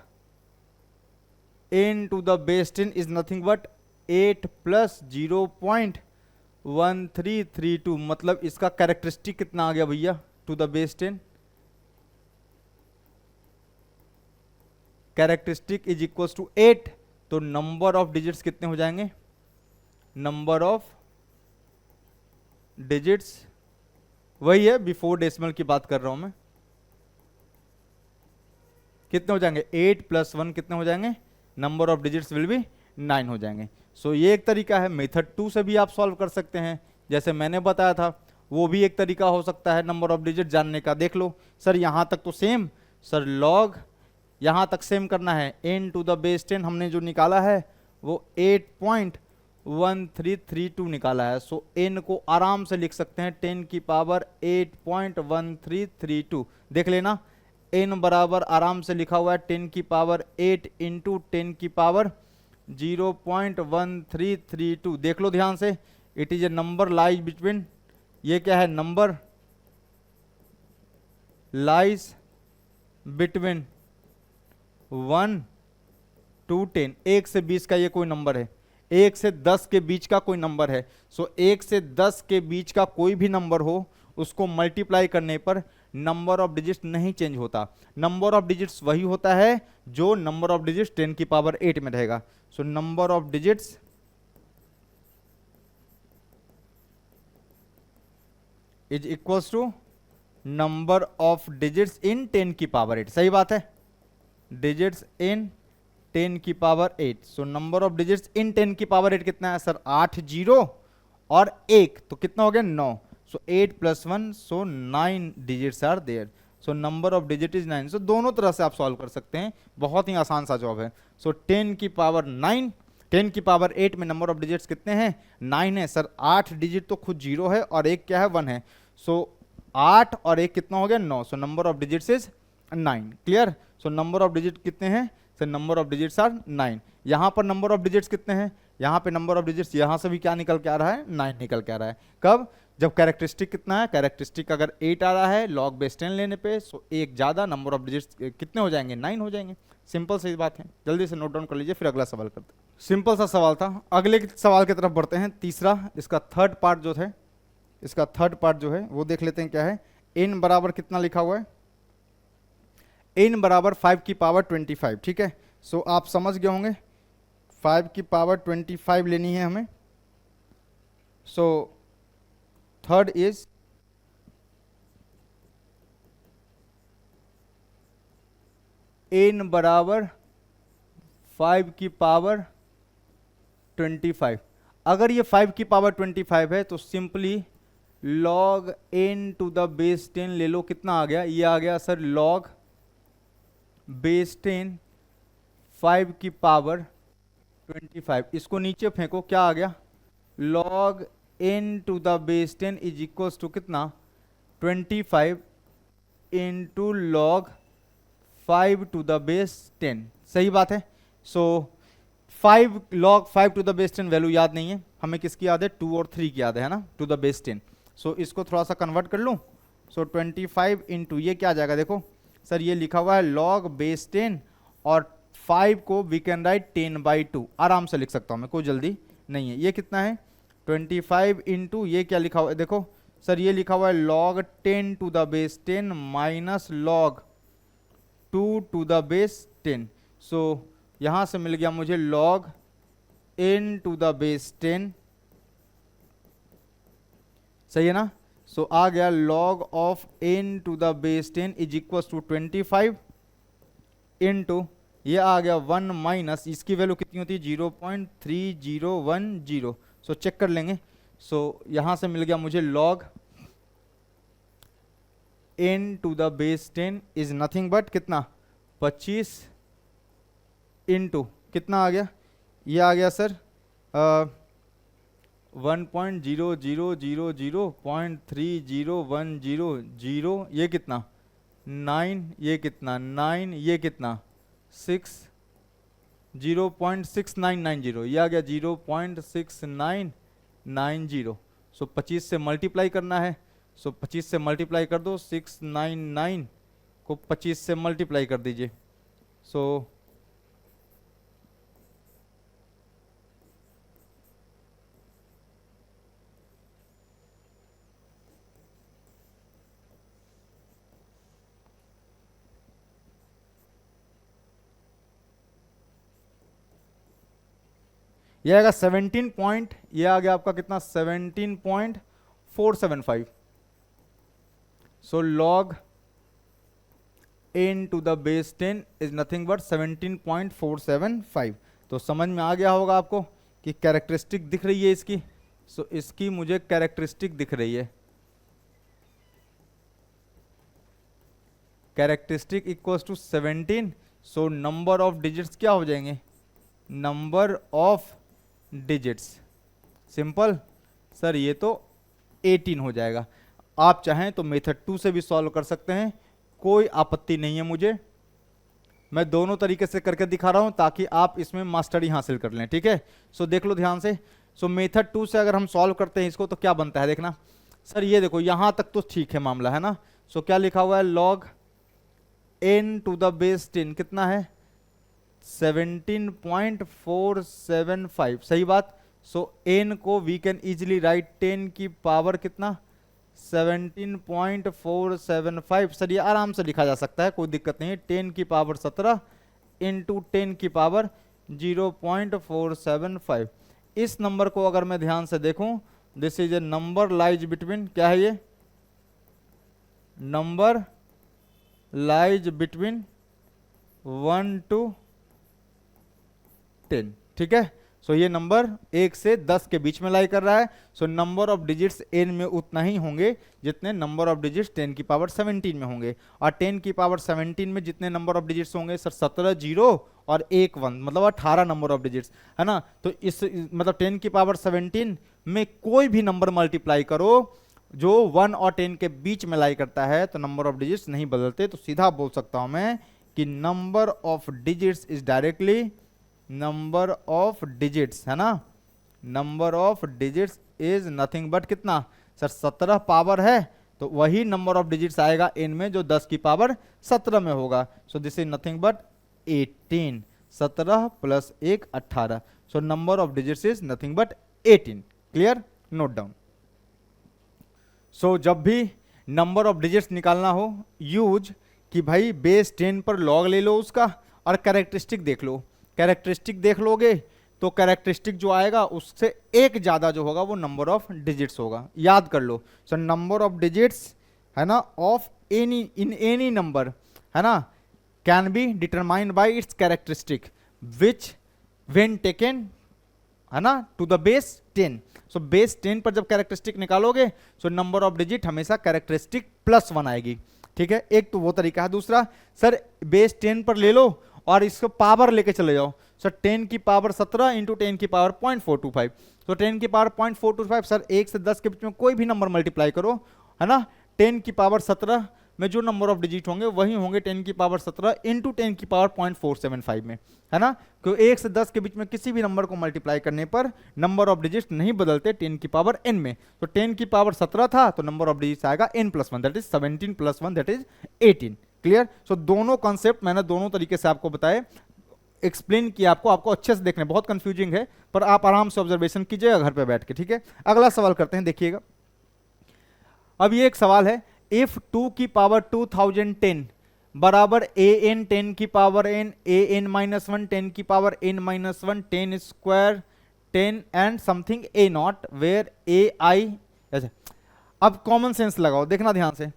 n to the base 10 is nothing but 8 plus 0.1332, मतलब इसका कैरेक्टरिस्टिक कितना आ गया भैया to the base 10, characteristic is equal to 8। तो नंबर ऑफ डिजिट्स कितने हो जाएंगे, नंबर ऑफ डिजिट्स वही है बिफोर डेसिमल की बात कर रहा हूं मैं, कितने हो जाएंगे 8 प्लस 1 कितने हो जाएंगे, number of digits will be 9 हो जाएंगे। सो ये एक तरीका है। मेथड 2 से भी आप सॉल्व कर सकते हैं, जैसे मैंने बताया था वो भी एक तरीका हो सकता है नंबर ऑफ डिजिट जानने का। देख लो सर यहां तक तो सेम, सर log यहां तक सेम करना है, n टू द बेस 10 हमने जो निकाला है वो 8.1332 निकाला है। सो n को आराम से लिख सकते हैं 10 की पावर 8.1332, देख लेना n बराबर आराम से लिखा हुआ है 10 की पावर 8 इंटू 10 की पावर 0.1332, देख लो ध्यान से, it is a number lies between, ये क्या है नंबर लाइज बिटवीन 1 to 10, 1 से 20 का ये कोई नंबर है, 1 से 10 के बीच का कोई नंबर है। सो 1 से 10 के बीच का कोई भी नंबर हो उसको मल्टीप्लाई करने पर नंबर ऑफ डिजिट्स नहीं चेंज होता, नंबर ऑफ डिजिट्स वही होता है जो नंबर ऑफ डिजिट्स 10 की पावर 8 में रहेगा। So number of digits is equals to number of digits in 10 की पावर 8, सही बात है, डिजिट्स इन 10 की power 8। So number of digits in 10 की पावर 8 कितना है सर 8 जीरो और 1, तो कितना हो गया 9। So 8 plus 1, so 9 digits are there. So number of digit is 9। So दोनों तरह से आप सॉल्व कर सकते हैं, बहुत ही आसान सा जॉब है। सो 10 की पावर 9, 10 की पावर 8 में नंबर ऑफ डिजिट्स कितने हैं 9 है सर, 8 डिजिट तो खुद जीरो है और एक क्या है 1 है। सो 8 और 1 कितना हो गया 9। So number of digits is 9, clear. So number of digit कितने हैं sir, number of digits are 9। यहां पर नंबर ऑफ डिजिट्स कितने हैं, यहां पे नंबर ऑफ डिजिट्स यहां से भी क्या निकल के आ रहा है 9 निकल के आ रहा है। कब, जब कैरेक्टरिस्टिक कितना है, कैरेक्टरिस्टिक अगर 8 आ रहा है log बेस 10 लेने पे, सो एक ज्यादा नंबर ऑफ डिजिट्स कितने हो जाएंगे 9 हो जाएंगे। सिंपल सी बात है, जल्दी से नोट डाउन कर लीजिए फिर अगला सवाल करते हैं। सिंपल सा सवाल था। अगले सवाल की तरफ बढ़ते हैं, तीसरा, इसका थर्ड पार्ट जो है, इसका थर्ड पार्ट जो है वो देख लेते हैं क्या है। n बराबर कितना लिखा हुआ है, n बराबर 5 की पावर 25, ठीक है। सो आप समझ गए होंगे 5 की पावर 25 लेनी है हमें। सो थर्ड इज n बराबर 5 की पावर 25। अगर ये 5 की पावर 25 है तो simply log n to the base 10 ले लो। कितना आ गया? ये आ गया सर log बेस 10 5 की पावर 25। इसको नीचे फेंको, क्या आ गया? log n to the base 10 is equals to कितना? 25 into log 5 to the base 10। सही बात है। So 5 log 5 to the base 10 value याद नहीं है हमें, किसकी याद है? 2 और 3 की याद है ना, टू द बेस 10। सो इसको थोड़ा सा कन्वर्ट कर लूँ। सो 25 इंटू ये क्या आ जाएगा? देखो सर ये लिखा हुआ है log बेस 10 और 5 को वी कैन राइट 10/2, आराम से लिख सकता हूँ मैं, कोई जल्दी नहीं है। ये कितना है? 25 इंटू ये क्या लिखा हुआ है? देखो सर ये लिखा हुआ है log 10 to the base 10 minus log 2 to the base 10। So यहाँ से मिल गया मुझे log n to the base 10, सही है ना? सो आ गया log of n to the base 10 is equal to 25 into ये आ गया 1 माइनस इसकी वैल्यू कितनी होती है? 0.3010। सो चेक कर लेंगे। सो यहां से मिल गया मुझे log n to the base 10 is nothing but कितना? 25 इंटू कितना आ गया? ये आ गया सर 1.000.3010, ये कितना? 9, ये कितना? 9, ये कितना? 6, 0.6990, ये आ गया 0.6990। सो 25 से मल्टीप्लाई करना है। सो 25 से मल्टीप्लाई कर दो, 699 को 25 से मल्टीप्लाई कर दीजिए। सो ये आएगा 17 पॉइंट, ये आ गया आपका कितना? 17.475। So log n to the base 10 is nothing but 17.475। तो समझ में आ गया होगा आपको कि कैरेक्टरिस्टिक दिख रही है इसकी। सो इसकी मुझे कैरेक्टरिस्टिक दिख रही है, characteristic equals to 17। So number of digits क्या हो जाएंगे? Number of digits, simple sir ये तो 18 हो जाएगा। आप चाहें तो मेथड 2 से भी सॉल्व कर सकते हैं, कोई आपत्ति नहीं है मुझे। मैं दोनों तरीके से करके दिखा रहा हूं ताकि आप इसमें मास्टरी हासिल कर लें, ठीक है? सो देख लो ध्यान से। सो मेथड 2 से अगर हम सॉल्व करते हैं इसको तो क्या बनता है देखना सर, ये देखो यहां तक तो ठीक है मामला, है ना? सो क्या लिखा हुआ है? log n to the base 10 कितना है? 17.475, सही बात। सो n को वी कैन इजिली राइट 10 की पावर कितना? 17.475। सर ये आराम से लिखा जा सकता है, कोई दिक्कत नहीं है। 10 की पावर 17 इंटू 10 की पावर 0.475। इस नंबर को अगर मैं ध्यान से देखूं, this is a number lies between, क्या है ये? नंबर लाइज बिटवीन 1 to 10, ठीक है? सो ये नंबर 1 से 10 के बीच में लाई कर रहा है। So number of digits n में उतना ही होंगे जितने नंबर ऑफ डिजिट्स 10 की पावर 17 में होंगे। और 10 की पावर 17 में जितने नंबर ऑफ डिजिट्स होंगे सर, 17 जीरो और 1 1, मतलब 18 नंबर ऑफ डिजिट्स, है ना? तो इस मतलब 10 की पावर 17 में कोई भी नंबर मल्टीप्लाई करो जो 1 और 10 के बीच में लाई करता है तो नंबर ऑफ डिजिट्स नहीं बदलते। तो सीधा बोल सकता हूं मैं कि number of digits is directly number of digits, है ना? Number of digits is nothing but कितना सर? 17 पावर है तो वही नंबर ऑफ डिजिट्स आएगा n में जो 10 की पावर 17 में होगा। So this is nothing but 18। 17 plus 1 18। So number of digits is nothing but 18। Clear? Note down. So जब भी नंबर ऑफ डिजिट्स निकालना हो, यूज कि भाई बेस 10 पर लॉग ले लो उसका और कैरेक्टरिस्टिक देख लो। कैरेक्टरिस्टिक देख लोगे तो कैरेक्टरिस्टिक जो आएगा उससे एक ज्यादा जो होगा वो नंबर ऑफ डिजिट्स होगा, याद कर लो। सो नंबर ऑफ डिजिट्स, है ना, of any in any number, है ना, can be determined by its characteristic which when taken, है ना, to the base 10। So base 10 पर जब कैरेक्टरिस्टिक निकालोगे सो नंबर ऑफ डिजिट हमेशा कैरेक्टरिस्टिक +1 आएगी। ठीक है, एक तो वो तरीका है। दूसरा, सर बेस 10 पर ले लो और इसको पावर लेके चले जाओ। सर 10 की पावर 17 इंटू 10 की पावर 0.425, तो 10 की पावर 0.425, सर 1 से 10 के बीच में कोई भी नंबर मल्टीप्लाई करो, है ना, 10 की पावर 17 में जो नंबर ऑफ डिजिट होंगे वही होंगे 10 की पावर 17 इंटू 10 की पावर 0.475 में, है ना, क्योंकि 1 से 10 के बीच में किसी भी नंबर को मल्टीप्लाई करने पर नंबर ऑफ डिजिट नहीं बदलते 10 की पावर n में। तो 10 की पावर 17 था तो नंबर ऑफ डिजिट आएगा n+1, that is 17 + 1 that is 18। Clear? So दोनों कॉन्सेप्ट मैंने दोनों तरीके से आपको बताए, एक्सप्लेन किया आपको अच्छे से देखने, बहुत कंफ्यूजिंग है पर आप आराम से ऑब्जर्वेशन कीजिएगा घर पे बैठ के। ठीक है, अगला सवाल करते हैं, देखिएगा। अब ये एक सवाल है, इफ 2 की पावर 2010 बराबर an 10 की पावर n, an-1 10 की पावर n-1 10 square 10 and something a0 where ai, ऐसे। अब कॉमन सेंस लगाओ, देखना ध्यान से।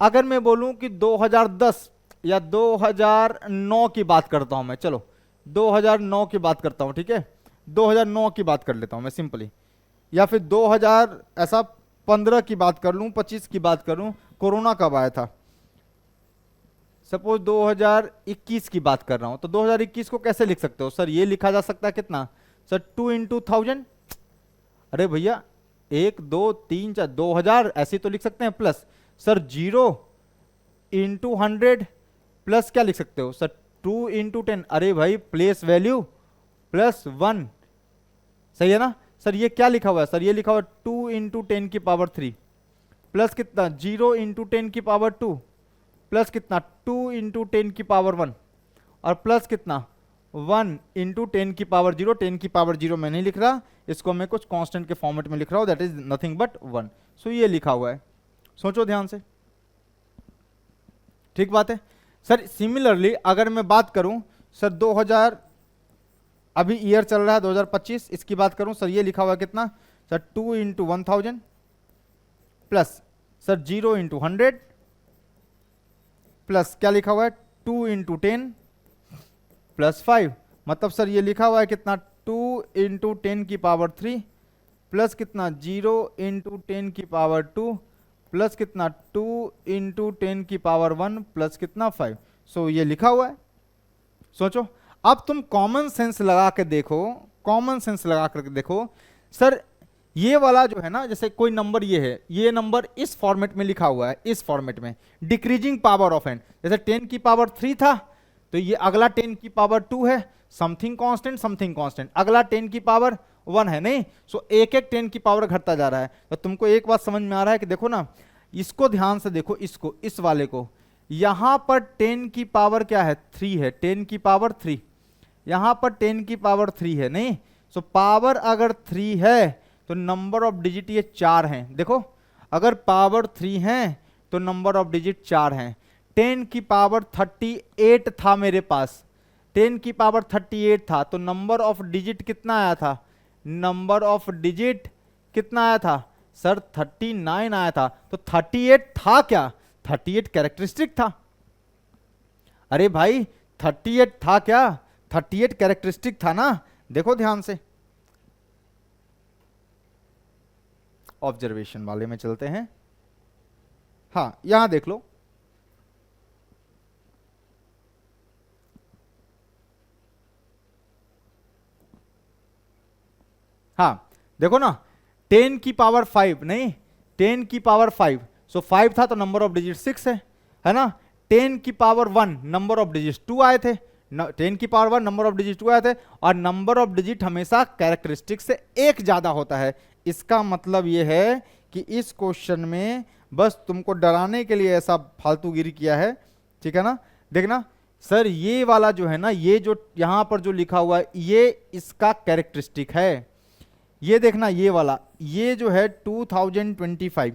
अगर मैं बोलूं कि 2010 या 2009 की बात करता हूं मैं, चलो 2009 की बात करता हूं, ठीक है, 2009 की बात कर लेता हूं मैं सिंपली, या फिर 2000 ऐसा 15 की बात कर लूं, 25 की बात करूं, कोरोना कब आया था, सपोज 2021 की बात कर रहा हूं, तो 2021 को कैसे लिख सकते हो? सर ये लिखा जा सकता है कितना, सर 2 × 1000, अरे भैया 1 2 3 4 2000 ऐसे तो लिख सकते हैं, प्लस सर 0 × 100 प्लस क्या लिख सकते हो सर 2 × 10, अरे भाई प्लेस वैल्यू +1, सही है ना। सर ये क्या लिखा हुआ है, सर ये लिखा हुआ है 2 × 10 की पावर 3 प्लस कितना 0 × 10 की पावर 2 प्लस कितना 2 × 10 की पावर 1 और प्लस कितना 1 × 10 की पावर 0। 10 की पावर 0 मैं नहीं लिख रहा, इसको मैं कुछ कांस्टेंट के फॉर्मेट में लिख रहा हूं, दैट इज नथिंग बट 1। सो ये लिखा हुआ है, सोचो ध्यान से, ठीक बात है। सर सिमिलरली अगर मैं बात करूं, सर 2000 अभी ईयर चल रहा है 2025, इसकी बात करूं, सर ये लिखा हुआ है कितना, सर 2 × 1000 प्लस सर 0 × 100 प्लस क्या लिखा हुआ है 2 × 10 प्लस 5, मतलब सर ये लिखा हुआ है कितना 2 × 10 की पावर 3 प्लस कितना 0 × 10 की पावर 2 प्लस कितना 2 × 10 की पावर 1 प्लस कितना 5। सो ये लिखा हुआ है। सोचो, अब तुम कॉमन सेंस लगा के देखो, कॉमन सेंस लगा करके देखो, सर ये वाला जो है ना, जैसे कोई नंबर ये है, ये नंबर इस फॉर्मेट में लिखा हुआ है, इस फॉर्मेट में डिक्रीजिंग पावर ऑफ n, जैसे 10 की पावर 3 था तो ये अगला 10 की पावर 2 है, समथिंग कांस्टेंट, अगला 10 की पावर 1 है, नहीं। सो एक एक 10 की पावर घटता जा रहा है। तो तुमको एक बात समझ में आ रहा है कि देखो ना, इसको ध्यान से देखो, इसको, इस वाले को, यहां पर 10 की पावर क्या है 3 है, 10 की पावर 3, यहां पर 10 की पावर 3 है, नहीं। सो पावर अगर 3 है तो नंबर ऑफ डिजिट ये 4 हैं। देखो अगर पावर 3 है तो नंबर ऑफ डिजिट 4 हैं। 10 की पावर 38 था मेरे पास, 10 की पावर 38 था तो नंबर ऑफ डिजिट कितना आया था, नंबर ऑफ डिजिट कितना आया था सर 39 आया था। तो 38 था क्या, 38 कैरेक्टरिस्टिक था। अरे भाई 38 था क्या, 38 कैरेक्टरिस्टिक था ना। देखो ध्यान से, ऑब्जर्वेशन वाले में चलते हैं। हाँ यहां देख लो, हाँ देखो ना, 10 की पावर 5 नहीं, 10 की पावर 5, सो 5 था तो नंबर ऑफ डिजिट 6 है ना। 10 की पावर 1 नंबर ऑफ डिजिट 2 आए थे, 10 की पावर 1 नंबर ऑफ डिजिट 2 आए थे, और नंबर ऑफ डिजिट हमेशा कैरेक्टरिस्टिक से एक ज्यादा होता है। इसका मतलब यह है कि इस क्वेश्चन में बस तुमको डराने के लिए ऐसा फालतूगिरी किया है, ठीक है ना। देखना सर ये वाला जो है ना, ये जो यहां पर जो लिखा हुआ है ये इसका कैरेक्टरिस्टिक है। ये देखना ये वाला, ये जो है 2025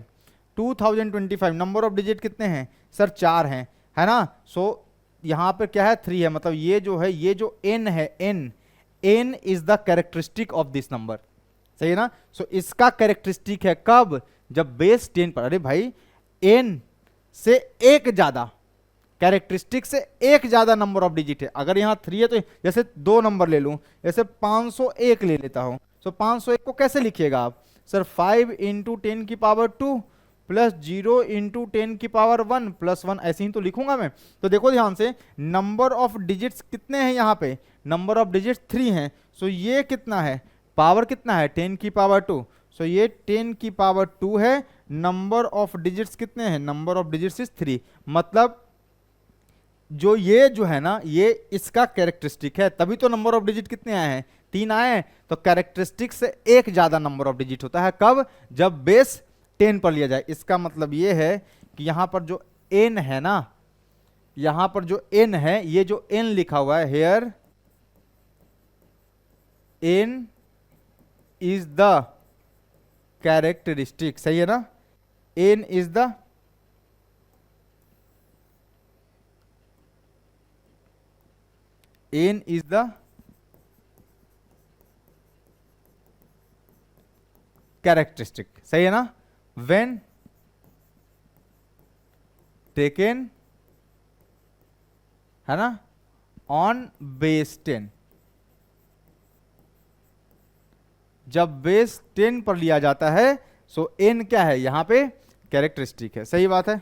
नंबर ऑफ डिजिट कितने हैं सर 4 हैं, है ना। सो यहां पर क्या है 3 है, मतलब ये जो है, ये जो n है, n is the characteristic of this number, सही है ना। सो इसका कैरेक्टरिस्टिक है कब, जब बेस 10 पर, अरे भाई n से एक ज्यादा, कैरेक्टरिस्टिक से एक ज्यादा नंबर ऑफ डिजिट है। अगर यहाँ 3 है तो जैसे 2 नंबर ले लूं, जैसे 501 ले लेता हूं, तो 501 को कैसे लिखिएगा आप? सर 5 इंटू 10 की पावर 2 प्लस 0 इंटू 10 की पावर 1 प्लस 1, ऐसे ही तो लिखूंगा मैं। तो देखो ध्यान से, नंबर ऑफ डिजिट्स कितने हैं यहाँ पे? नंबर ऑफ डिजिट्स 3 हैं। सो ये कितना है? पावर कितना है? 10 की पावर 2। सो ये 10 की पावर 2 है। नंबर ऑफ डिजिट्स कितने हैं? Number of digits is 3। मतलब जो ये जो है ना, ये इसका कैरेक्टरिस्टिक है, तभी तो नंबर ऑफ डिजिट कितने आए हैं? 3 आए हैं। तो कैरेक्टरिस्टिक से एक ज्यादा नंबर ऑफ डिजिट होता है, कब? जब बेस 10 पर लिया जाए। इसका मतलब ये है कि यहां पर जो n है ना, यहां पर जो n है, ये जो n लिखा हुआ है here, n is the characteristic, सही है ना? n इज द कैरेक्टरिस्टिक, सही है ना? व्हेन टेकन, है ना, ऑन बेस 10, जब बेस 10 पर लिया जाता है, सो n क्या है यहां पे? कैरेक्टरिस्टिक है। सही बात है।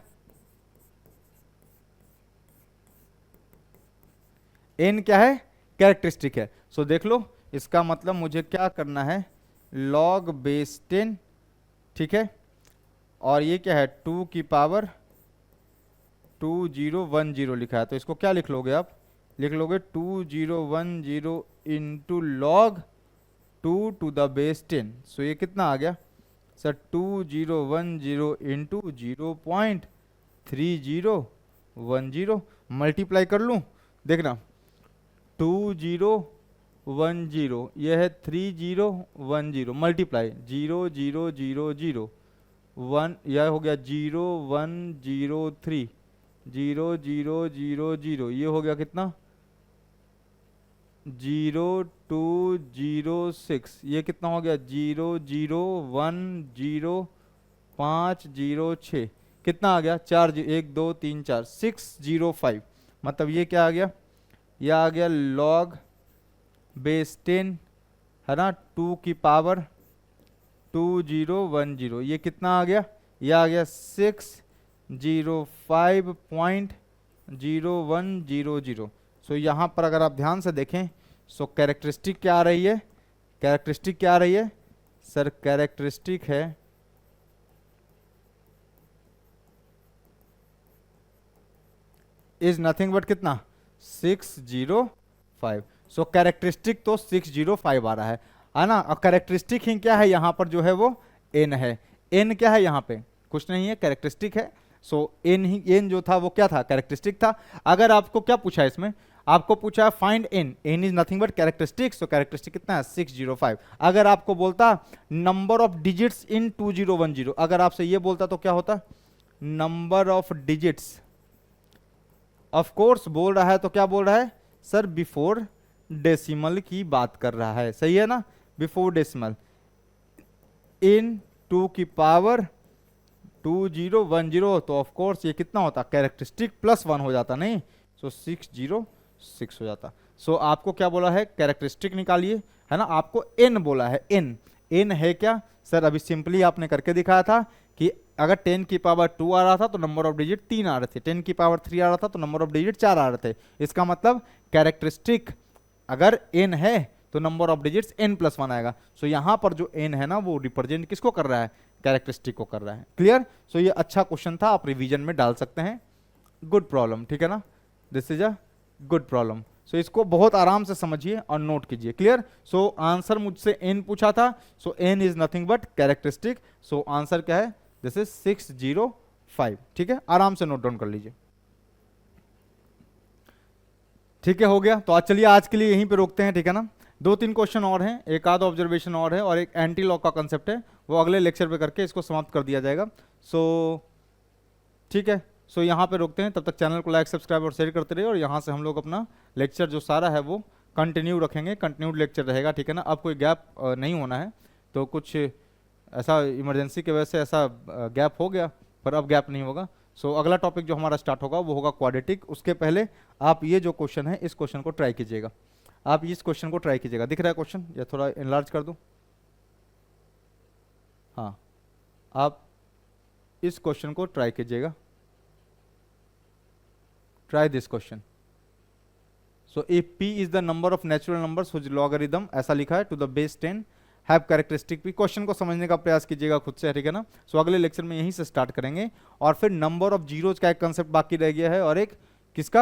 n क्या है? कैरेक्टरिस्टिक है। सो देख लो, इसका मतलब मुझे क्या करना है? log बेस 10, ठीक है, और ये क्या है? 2 की पावर 2010 लिखा है, तो इसको क्या लिख लोगे आप? लिख लोगे 2010 into log 2 to the base 10। So ये कितना आ गया सर? 2010 इंटू 0.3010 मल्टीप्लाई कर लूं, देखना 2010, ये है 3010 मल्टीप्लाई 00001, यह हो गया 0103 0000, ये हो गया कितना? 0206, ये कितना हो गया? 0010506, कितना आ गया? 4 1 2 3 4 605। मतलब ये क्या आ गया? ये आ गया log बेस 10, है ना, 2 की पावर 2010, ये कितना आ गया? ये आ गया 605.0100। सो यहाँ पर अगर आप ध्यान से देखें, सो कैरेक्टरिस्टिक क्या आ रही है? कैरेक्टरिस्टिक क्या आ रही है सर? कैरेक्टरिस्टिक है इज नथिंग बट कितना? 605। सो कैरेक्टरिस्टिक तो 605 आ रहा है ना? और कैरेक्टरिस्टिक ही क्या है यहाँ पर? जो है वो n है। n क्या है यहाँ पे? कुछ नहीं है, कैरेक्टरिस्टिक है। सो n ही, n जो था वो क्या था? कैरेक्टरिस्टिक था। अगर आपको क्या पूछा है इसमें? आपको पूछा है find n, n is nothing but characteristic. So characteristic कितना है? 605। अगर आपको बोलता नंबर ऑफ डिजिट्स इन 2010, अगर आपसे ये बोलता तो क्या होता? Number of digits, of course बोल रहा है तो क्या बोल रहा है सर? बिफोर डेसिमल की बात कर रहा है, सही है ना? बिफोर डेसिमल इन 2 की पावर 2010, तो ऑफ कोर्स ये कितना होता? कैरेक्टरिस्टिक प्लस 1 हो जाता, नहीं? सो 606 हो जाता। सो आपको क्या बोला है? कैरेक्टरिस्टिक निकालिए, है ना? आपको n बोला है। n है क्या सर? अभी सिंपली आपने करके दिखाया था कि अगर 10 की पावर 2 आ रहा था तो नंबर ऑफ डिजिट 3 आ रहे थे, 10 की पावर 3 आ रहा था तो नंबर ऑफ डिजिट 4 आ रहे थे। इसका मतलब कैरेक्टरिस्टिक अगर n है तो number of digits n plus 1 आएगा। सो यहां पर जो n है ना, वो रिप्रेजेंट किसको कर रहा है? कैरेक्टरिस्टिक को कर रहा है। क्लियर? सो ये अच्छा क्वेश्चन था, आप रिवीजन में डाल सकते हैं। गुड प्रॉब्लम, ठीक है ना? This is a good problem. So इसको बहुत आराम से समझिए और नोट कीजिए। क्लियर? सो आंसर मुझसे n पूछा था, so n is nothing but characteristic. So answer क्या है? This is 605। ठीक है, आराम से नोट डाउन कर लीजिए। ठीक है, हो गया। तो आज चलिए, आज के लिए यहीं पे रोकते हैं, ठीक है ना? 2-3 क्वेश्चन और हैं, एक आध ऑब्जर्वेशन और है, और एक एंटी लॉग का कंसेप्ट है, वो अगले लेक्चर पे करके इसको समाप्त कर दिया जाएगा। सो ठीक है, सो यहाँ पे रोकते हैं। तब तक चैनल को लाइक, सब्सक्राइब और शेयर करते रहिए, और यहाँ से हम लोग अपना लेक्चर जो सारा है वो कंटिन्यू रखेंगे, कंटिन्यूड लेक्चर रहेगा, ठीक है ना? अब कोई गैप नहीं होना है। तो कुछ ऐसा इमरजेंसी की वजह से ऐसा गैप हो गया, पर अब गैप नहीं होगा। सो अगला टॉपिक जो हमारा स्टार्ट होगा वो होगा क्वाड्रेटिक। उसके पहले आप ये जो क्वेश्चन है इस क्वेश्चन को ट्राई कीजिएगा, आप इस क्वेश्चन को ट्राई कीजिएगा। दिख रहा है क्वेश्चन, या थोड़ा इनलार्ज कर दूं? हाँ, आप इस क्वेश्चन को ट्राई कीजिएगा, try this question. So if p is the number of natural numbers whose logarithm, ऐसा लिखा है, to the base 10 have characteristic p। Question को समझने का प्रयास कीजिएगा खुद से, ठीक है ना। सो अगले लेक्चर में यहीं से स्टार्ट करेंगे। और फिर नंबर ऑफ जीरोज का एक कंसेप्ट बाकी रह गया है, और एक किसका,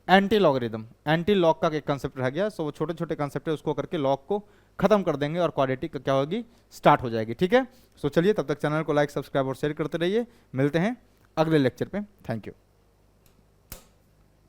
एंटी लॉगरिथम, एंटी लॉग का एक कंसेप्ट रह गया। सो वो छोटे छोटे कंसेप्ट है, उसको करके लॉग को खत्म कर देंगे और क्वाड्रेटिक क्या होगी, स्टार्ट हो जाएगी, ठीक है। सो चलिए, तब तक चैनल को लाइक, सब्सक्राइब और शेयर करते रहिए। मिलते हैं अगले लेक्चर पे। Thank you.